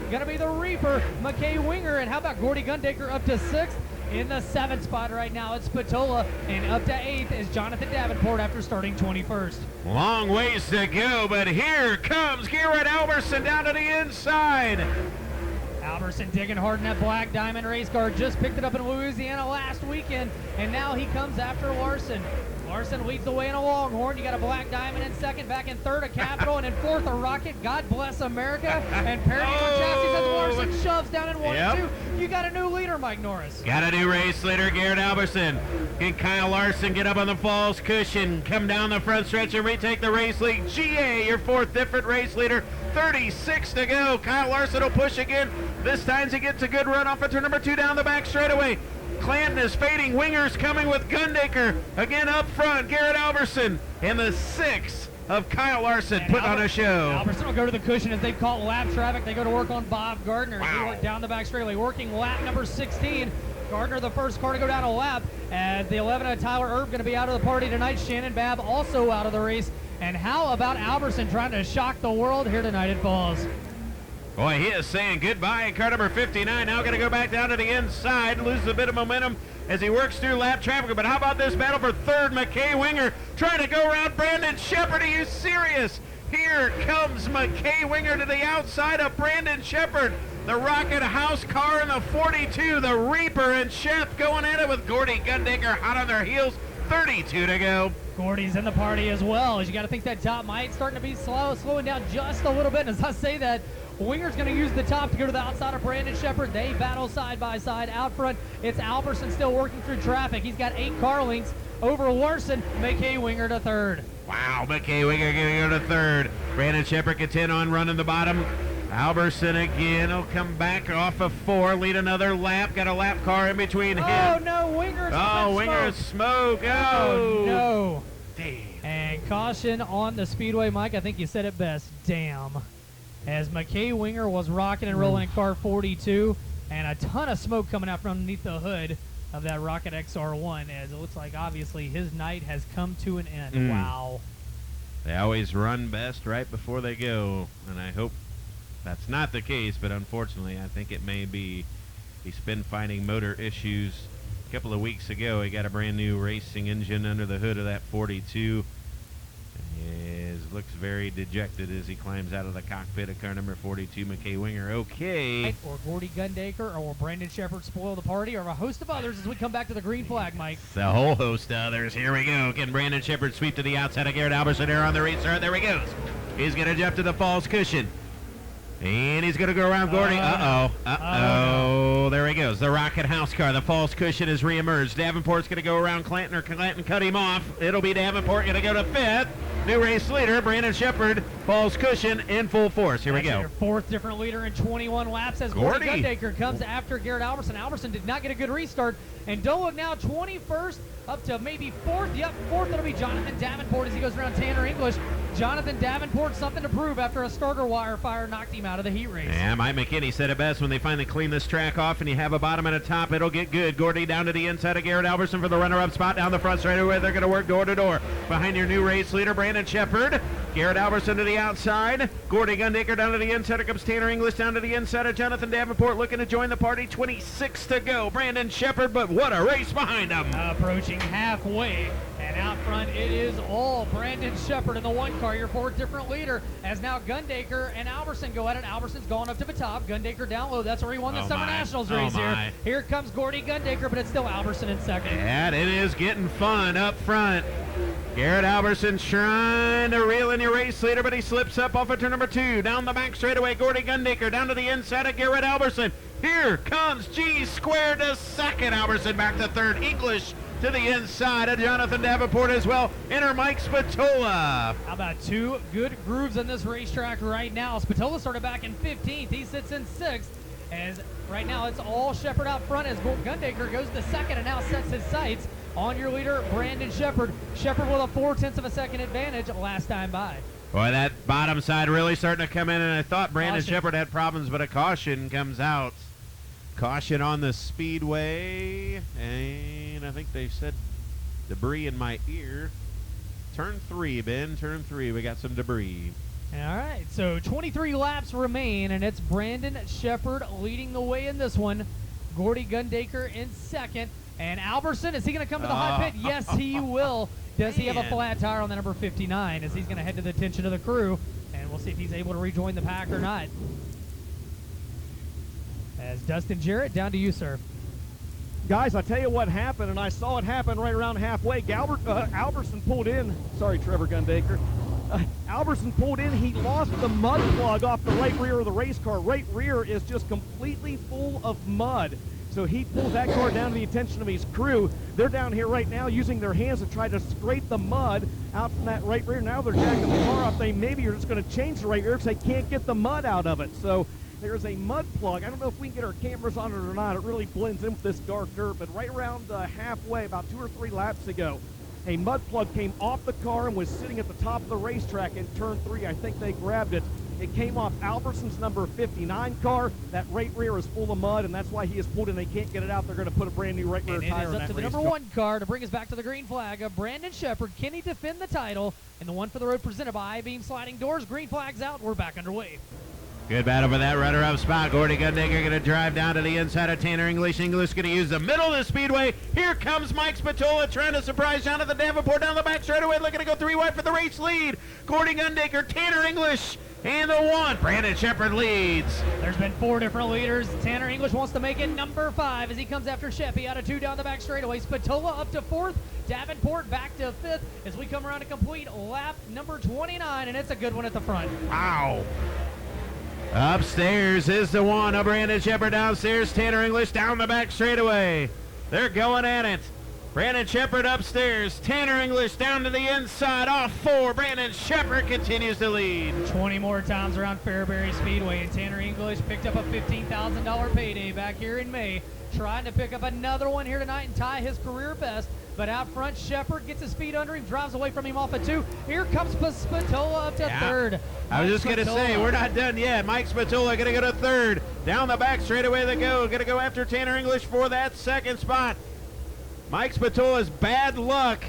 going to be the Reaper, McKay Winger. And how about Gordy Gundaker up to 6th? In the 7th spot right now, it's Spatola. And up to 8th is Jonathan Davenport after starting 21st. Long ways to go, but here comes Garrett Alberson down to the inside. Alberson digging hard in that black diamond race car. Just picked it up in Louisiana last weekend, and now he comes after Larson. Larson leads the way in a Longhorn. You got a black diamond in 2nd, back in 3rd a Capital, and in 4th a Rocket. God bless America. And Paradigm Chassis as Larson shoves down in 1 and 2. You got a new leader, Mike Norris. Got a new race leader, Garrett Alberson. Can Kyle Larson get up on the falls cushion, come down the front stretch and retake the race lead? GA, your 4th different race leader. 36 to go. Kyle Larson will push again. This time he gets a good run off of turn number 2 down the back straightaway. Clanton is fading. Winger's coming with Gundaker. Again up front, Garrett Alberson. And the 6th of Kyle Larson put on a show. Alberson will go to the cushion as they've caught lap traffic. They go to work on Bob Gardner. Wow. He worked down the back straightaway, working lap number 16. Gardner, the first car to go down a lap, as the 11 of Tyler Erb going to be out of the party tonight. Shannon Babb also out of the race. And how about Alberson trying to shock the world here tonight at Falls? Boy, he is saying goodbye in car number 59. Now going to go back down to the inside, loses a bit of momentum as he works through lap traffic. But how about this battle for 3rd? McKay Winger trying to go around Brandon Shepard. Are you serious? Here comes McKay Winger to the outside of Brandon Shepard. The Rocket House car in the 42. The Reaper and Shep going at it with Gordy Gundaker hot on their heels. 32 to go. Gordy's in the party as well. As you got to think that top might starting to be slowing down just a little bit. And as I say that, Winger's going to use the top to go to the outside of Brandon Shepard. They battle side by side. Out front, it's Alberson still working through traffic. He's got 8 car lengths over Larson. McKay Winger to 3rd. Wow, McKay Winger going to go to 3rd. Brandon Shepard gets in on running the bottom. Alberson again will come back off of 4, lead another lap. Got a lap car in between him. Oh no, Winger's Winger's smoke. Oh no. Damn. And caution on the Speedway, Mike. I think you said it best. Damn. As McKay Winger was rocking and rolling in car 42, and a ton of smoke coming out from underneath the hood of that Rocket XR1, as it looks like obviously his night has come to an end. Wow. They always run best right before they go, and I hope that's not the case, but unfortunately I think it may be. He's been finding motor issues. A couple of weeks ago he got a brand new racing engine under the hood of that 42. Looks very dejected as he climbs out of the cockpit of car number 42, McKay Winger. Okay. Or Gordy Gundaker, or will Brandon Shepard spoil the party, or a host of others as we come back to the green flag, Mike. The whole host of others. Here we go. Can Brandon Shepard sweep to the outside of Garrett Alberson there on the restart? There he goes. He's going to jump to the falls cushion. And he's going to go around Gordy. Uh-oh. There he goes. The Rocket House car. The false cushion has reemerged. Davenport's going to go around Clanton, or Clanton cut him off. It'll be Davenport going to go to 5th. New race leader, Brandon Shepard, falls cushion in full force. Here we go. Your 4th different leader in 21 laps as Gordy Gundaker comes after Garrett Alberson. Alberson did not get a good restart. And don't look now, 21st up to maybe 4th. Yep, 4th it'll be Jonathan Davenport as he goes around Tanner English. Jonathan Davenport, something to prove after a starter wire fire knocked him out of the heat race. Yeah, Mike McKinney said it best: when they finally clean this track off and you have a bottom and a top, it'll get good. Gordy down to the inside of Garrett Alberson for the runner-up spot down the front straightaway. They're going to work door to door. Behind your new race leader, Brandon Shepard. Garrett Alberson to the outside. Gordy Gundaker down to the inside. Here comes Tanner English down to the inside of Jonathan Davenport looking to join the party. 26 to go. Brandon Shepard, but what a race behind him. Approaching halfway. And out front, it is all Brandon Shepard in the 1 car, your 4th different leader, as now Gundaker and Alberson go at it. Alberson's gone up to the top. Gundaker down low. That's where he won the Summer Nationals race here. Here comes Gordy Gundaker, but it's still Alberson in 2nd. And it is getting fun up front. Garrett Alberson trying to reel in your race leader, but he slips up off of turn number 2. Down the back straightaway, Gordy Gundaker down to the inside of Garrett Alberson. Here comes G Squared to second. Alberson back to third. English to the inside of Jonathan Davenport as well. Enter Mike Spatola. How about 2 good grooves on this racetrack right now? Spatola started back in 15th. He sits in 6th. As right now it's all Shepard out front as Gundaker goes to second and now sets his sights on your leader, Brandon Shepard. Shepard with a 0.4 of a second advantage last time by. Boy, that bottom side really starting to come in, and I thought Brandon Shepard had problems, but a caution comes out. Caution on the Speedway, and I think they said debris in my ear. Turn 3, Ben, turn 3. We got some debris. All right, so 23 laps remain, and it's Brandon Shepard leading the way in this one. Gordy Gundaker in second. And Alberson, is he going to come to the hot pit? Yes, he will. Does he have a flat tire on the number 59 as he's going to head to the attention of the crew? And we'll see if he's able to rejoin the pack or not. As Dustin Jarrett, down to you, sir. Guys, I tell you what happened, and I saw it happen right around halfway. Alberson pulled in. Sorry, Trevor Gundaker. Alberson pulled in. He lost the mud plug off the right rear of the race car. Right rear is just completely full of mud. So he pulls that car down to the attention of his crew. They're down here right now using their hands to try to scrape the mud out from that right rear. Now they're jacking the car up. They maybe are just going to change the right rear because they can't get the mud out of it. So there's a mud plug. I don't know if we can get our cameras on it or not. It really blends in with this dark dirt. But right around halfway, about 2 or 3 laps ago, a mud plug came off the car and was sitting at the top of the racetrack in turn 3. I think they grabbed it. It came off Alberson's number 59 car. That right rear is full of mud, and that's why he is pulled in. They can't get it out. They're going to put a brand new right rear tire on that race car. And it is up to the number 1 car to bring us back to the green flag of Brandon Shepard. Can he defend the title? And the one for the road presented by I-Beam Sliding Doors. Green flag's out. We're back underway. Good battle for that runner-up spot. Gordy Gundaker going to drive down to the inside of Tanner English. English going to use the middle of the Speedway. Here comes Mike Spatola trying to surprise Jonathan Davenport down the back straightaway. Looking to go 3 wide for the race lead. Gordy Gundaker, Tanner English, and the 1. Brandon Shepard leads. There's been 4 different leaders. Tanner English wants to make it number 5 as he comes after Sheppy out of 2 down the back straightaway. Spatola up to 4th. Davenport back to 5th as we come around to complete lap number 29, and it's a good one at the front. Wow. Upstairs is the 1 of Brandon Shepard. Downstairs, Tanner English down the back straightaway. They're going at it. Brandon Shepard upstairs. Tanner English down to the inside. Off 4. Brandon Shepard continues to lead. 20 more times around Fairbury Speedway, and Tanner English picked up a $15,000 payday back here in May. Trying to pick up another one here tonight and tie his career best. But out front, Shepard gets his feet under him, drives away from him off of 2. Here comes Spatola up to 3rd. I was just going to say, we're not done yet. Mike Spatola going to go to 3rd. Down the back straightaway they go. Going to go after Tanner English for that 2nd spot. Mike Spatola's bad luck.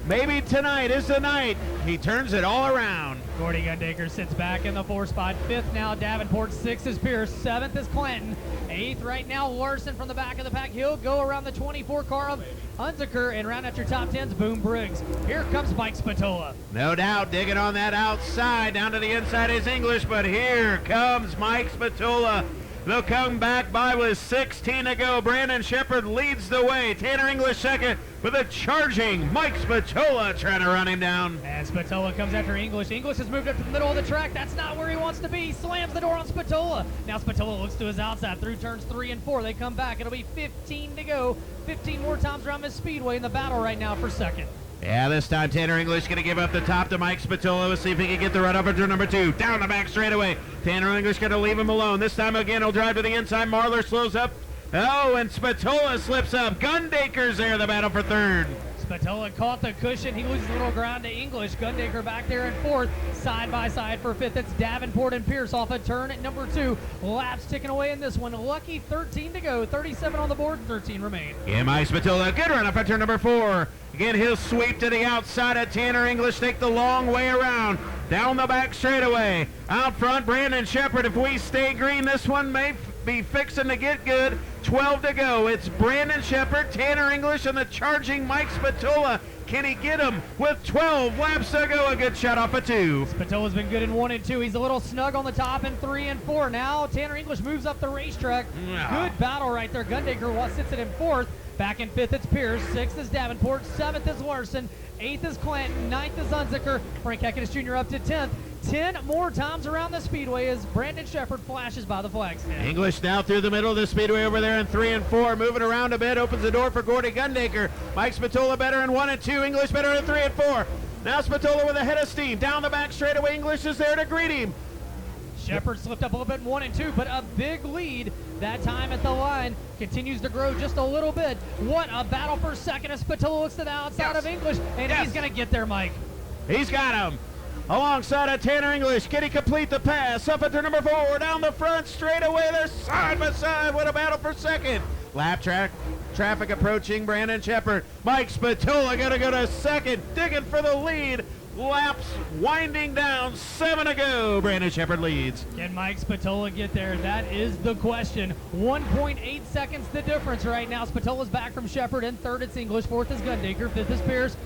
Maybe tonight is the night. He turns it all around. Gordy Gundaker sits back in the 4th spot. 5th now Davenport. 6th is Pierce. 7th is Clinton. 8th right now Larson from the back of the pack. He'll go around the 24 car of Hunziker and round out your top 10s, Boom Briggs. Here comes Mike Spatola. No doubt digging on that outside. Down to the inside is English, but here comes Mike Spatola. They'll come back by with 16 to go. Brandon Shepard leads the way. Tanner English 2nd with a charging Mike Spatola trying to run him down. And Spatola comes after English. English has moved up to the middle of the track. That's not where he wants to be. Slams the door on Spatola. Now Spatola looks to his outside through turns 3 and 4. They come back. It'll be 15 to go. 15 more times around this Speedway in the battle right now for 2nd. Yeah, this time Tanner English going to give up the top to Mike Spatola. Let's see if he can get the run up into number 2. Down the back straightaway. Tanner English going to leave him alone. This time again he'll drive to the inside. Marler slows up. Oh, and Spatola slips up. Gundaker's there, the battle for 3rd. Spatola caught the cushion. He loses a little ground to English. Gundaker back there in 4th. Side by side for 5th. It's Davenport and Pierce off a turn at number 2. Laps ticking away in this one. Lucky 13 to go. 37 on the board. 13 remain. Yeah, Mike Spatola. Good run up at turn number 4. Again, he'll sweep to the outside of Tanner English. Take the long way around. Down the back straightaway. Out front, Brandon Shepard. If we stay green, this one may be fixing to get good. 12 to go. It's Brandon Shepard, Tanner English, and the charging Mike Spatola. Can he get him with 12 laps to go? A good shot off of 2. Spatola's been good in 1 and 2. He's a little snug on the top in 3 and 4. Now Tanner English moves up the racetrack. Yeah. Good battle right there. Gundaker sits it in 4th. Back in 5th, it's Pierce. 6th is Davenport. 7th is Larson. 8th is Clanton. 9th is Unzicker. Frank Heckenus Jr. up to 10th. 10 more times around the Speedway as Brandon Shepard flashes by the flag stand. English now through the middle of the Speedway over there in 3 and 4. Moving around a bit, opens the door for Gordy Gundaker. Mike Spatola better in 1 and 2. English better in 3 and 4. Now Spatola with a head of steam. Down the back straightaway. English is there to greet him. Shepard slipped up a little bit in 1 and 2, but a big lead that time at the line. Continues to grow just a little bit. What a battle for second as Spatola looks to the outside of English, and he's going to get there, Mike. He's got him. Alongside of Tanner English. Can he complete the pass? Up into number 4. Down the front straightaway. They're side by side. What a battle for second. Lap traffic approaching Brandon Shepard. Mike Spatola going to go to second. Digging for the lead. Laps winding down. 7 to go. Brandon Shepard leads. Can Mike Spatola get there? That is the question. 1.8 seconds the difference right now. Spatola's back from Shepard. In 3rd, it's English. 4th is Gundaker. 5th is Pierce.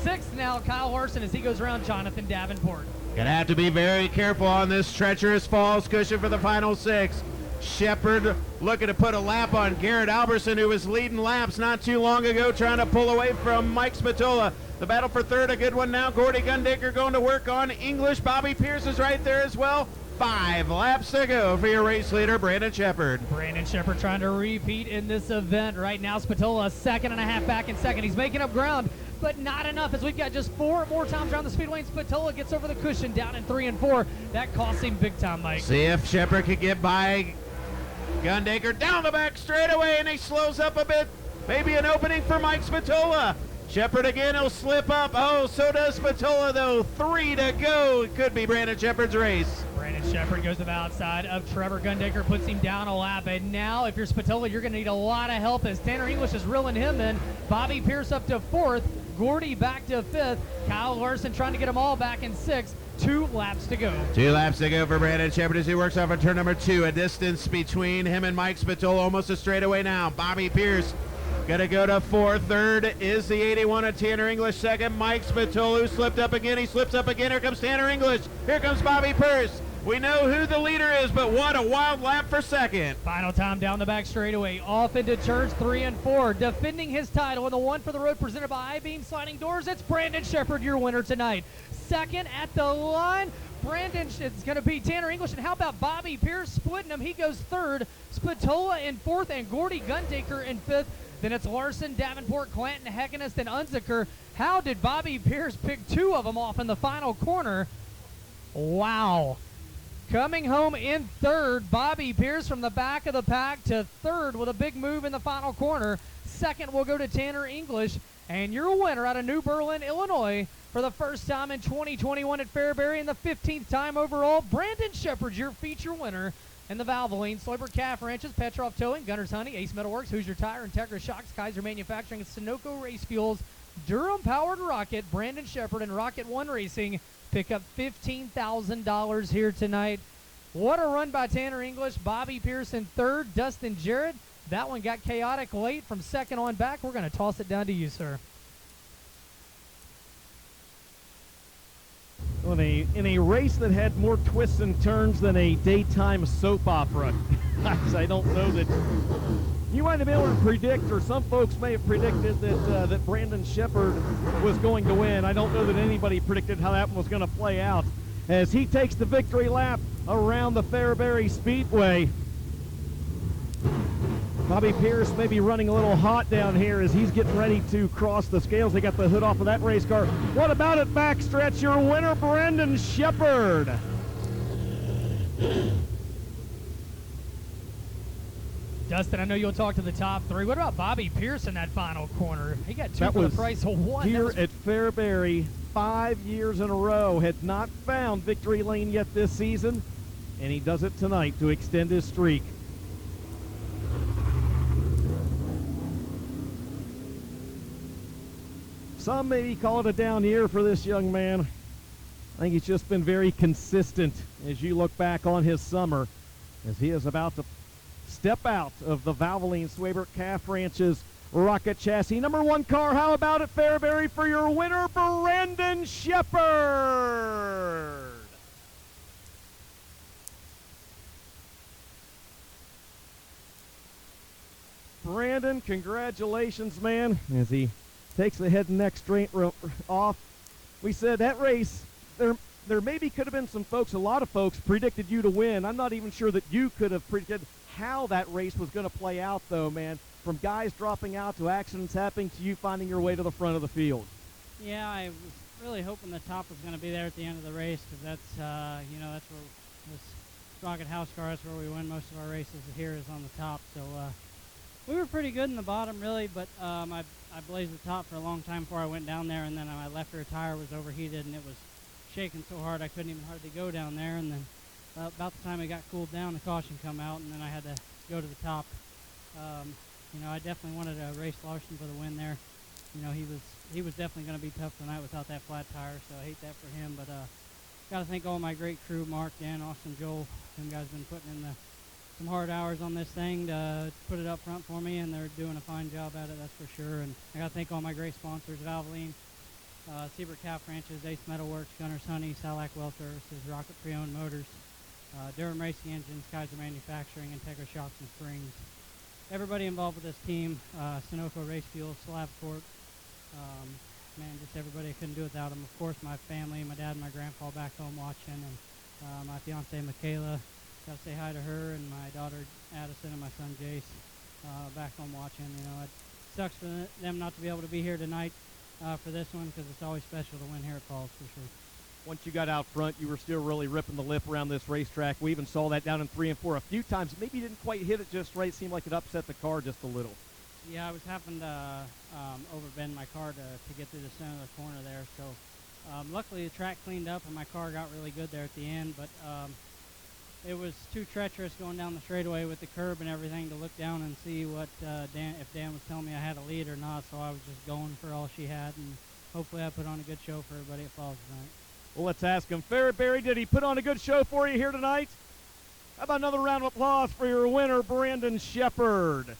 6th now, Kyle Larson as he goes around Jonathan Davenport. Gonna have to be very careful on this treacherous falls cushion for the final 6. Shepard looking to put a lap on Garrett Alberson, who was leading laps not too long ago, trying to pull away from Mike Spatola. The battle for 3rd, a good one now. Gordy Gundaker going to work on English. Bobby Pierce is right there as well. 5 laps to go for your race leader, Brandon Shepard. Brandon Shepard trying to repeat in this event. Right now, Spatola a second and a half back in second. He's making up ground, but not enough as we've got just 4 more times around the Speedway, and Spatola gets over the cushion down in 3 and 4. That costs him big time, Mike. See if Shepard could get by Gundaker down the back straightaway, and he slows up a bit. Maybe an opening for Mike Spatola. Shepard again, he'll slip up. Oh, so does Spatola, though. 3 to go. It could be Brandon Shepard's race. Brandon Shepard goes to the outside of Trevor Gundaker, puts him down a lap, and now if you're Spatola, you're going to need a lot of help as Tanner English is reeling him in. Bobby Pierce up to 4th, Gordy back to 5th, Kyle Larson trying to get them all back in 6th. 2 laps to go. 2 laps to go for Brandon Shepard as he works off of turn number 2. A distance between him and Mike Spatola, almost a straightaway now. Bobby Pierce gonna go to 4th. 3rd is the 81 of Tanner English. 2nd, Mike Spatola, who slipped up again. He slips up again. Here comes Tanner English. Here comes Bobby Pierce. We know who the leader is, but what a wild lap for 2nd. Final time down the back straightaway, off into turns 3 and 4. Defending his title in the One for the Road presented by I-Beam Sliding Doors, it's Brandon Shepard, your winner tonight. 2nd at the line, Brandon, it's going to be Tanner English. And how about Bobby Pierce splitting him? He goes 3rd, Spatola in 4th, and Gordy Gundaker in 5th. Then it's Larson, Davenport, Clanton, Heckenus, and Unzicker. How did Bobby Pierce pick 2 of them off in the final corner? Wow. Coming home in 3rd, Bobby Pierce from the back of the pack to 3rd with a big move in the final corner. 2nd will go to Tanner English. And your winner out of New Berlin, Illinois, for the first time in 2021 at Fairbury and the 15th time overall, Brandon Shepard, your feature winner. And the Valvoline, Soybert Calf Ranches, Petrov Towing, Gunner's Honey, Ace Metalworks, Hoosier Tire, Integra Shocks, Kaiser Manufacturing, and Sunoco Race Fuels, Durham Powered Rocket, Brandon Shepard, and Rocket One Racing pick up $15,000 here tonight. What a run by Tanner English, Bobby Pierce in 3rd, Dustin Jarrett. That one got chaotic late from 2nd on back. We're going to toss it down to you, sir. In a race that had more twists and turns than a daytime soap opera, I don't know that you might have been able to predict, or some folks may have predicted that Brandon Shepard was going to win. I don't know that anybody predicted how that one was going to play out as he takes the victory lap around the Fairbury Speedway. Bobby Pierce may be running a little hot down here as he's getting ready to cross the scales. They got the hood off of that race car. What about it backstretch? Your winner, Brandon Shepard. Dustin, I know you'll talk to the top 3. What about Bobby Pierce in that final corner? He got 2 for the price of 1. Here at Fairbury, 5 years in a row, had not found victory lane yet this season, and he does it tonight to extend his streak. Some maybe call it a down year for this young man. I think he's just been very consistent as you look back on his summer, as he is about to step out of the Valvoline Soybert Calf Ranches rocket chassis. Number 1 car, how about it, Fairbury, for your winner, Brandon Shepard? Brandon, congratulations, man, as he takes the head and neck straight off. We said that race, there maybe could have been some folks, a lot of folks predicted you to win. I'm not even sure that you could have predicted how that race was going to play out, though, man. From guys dropping out to accidents happening to you finding your way to the front of the field. Yeah, I was really hoping the top was going to be there at the end of the race because that's, that's where this Rocket House car, that's where we win most of our races here is on the top. So we were pretty good in the bottom, really, but I blazed the top for a long time before I went down there, and then my left rear tire was overheated, and it was shaking so hard I couldn't even hardly go down there. And then about the time it got cooled down, the caution come out, and then I had to go to the top. I definitely wanted to race Larson for the win there. He was definitely going to be tough tonight without that flat tire, so I hate that for him. But got to thank all my great crew, Mark, Dan, Austin, Joel. Them guys been putting in some hard hours on this thing to put it up front for me, and they're doing a fine job at it, that's for sure. And I got to thank all my great sponsors, Valvoline, Seabrook Calf Ranches, Ace Metalworks, Gunner's Honey, Salac Well Services, Rocket Pre-Owned Motors, Durham Racing Engines, Kaiser Manufacturing, Integra Shocks and Springs. Everybody involved with this team, Sunoco Race Fuel, Slavcorp, just everybody. I couldn't do it without them. Of course, my family, my dad and my grandpa back home watching, and my fiance Michaela. Got to say hi to her, and my daughter Addison and my son Jace back home watching. It sucks for them not to be able to be here tonight for this one because it's always special to win here at Falls for sure. Once you got out front, you were still really ripping the lip around this racetrack. We even saw that down in 3 and 4 a few times. Maybe you didn't quite hit it just right. It seemed like it upset the car just a little. Yeah, I was having to overbend my car to get through the center of the corner there. So luckily the track cleaned up and my car got really good there at the end. But it was too treacherous going down the straightaway with the curb and everything to look down and see what if Dan was telling me I had a lead or not. So I was just going for all she had, and hopefully I put on a good show for everybody at Falls tonight. Well, let's ask him. Fairbury, did he put on a good show for you here tonight? How about another round of applause for your winner, Brandon Shepard?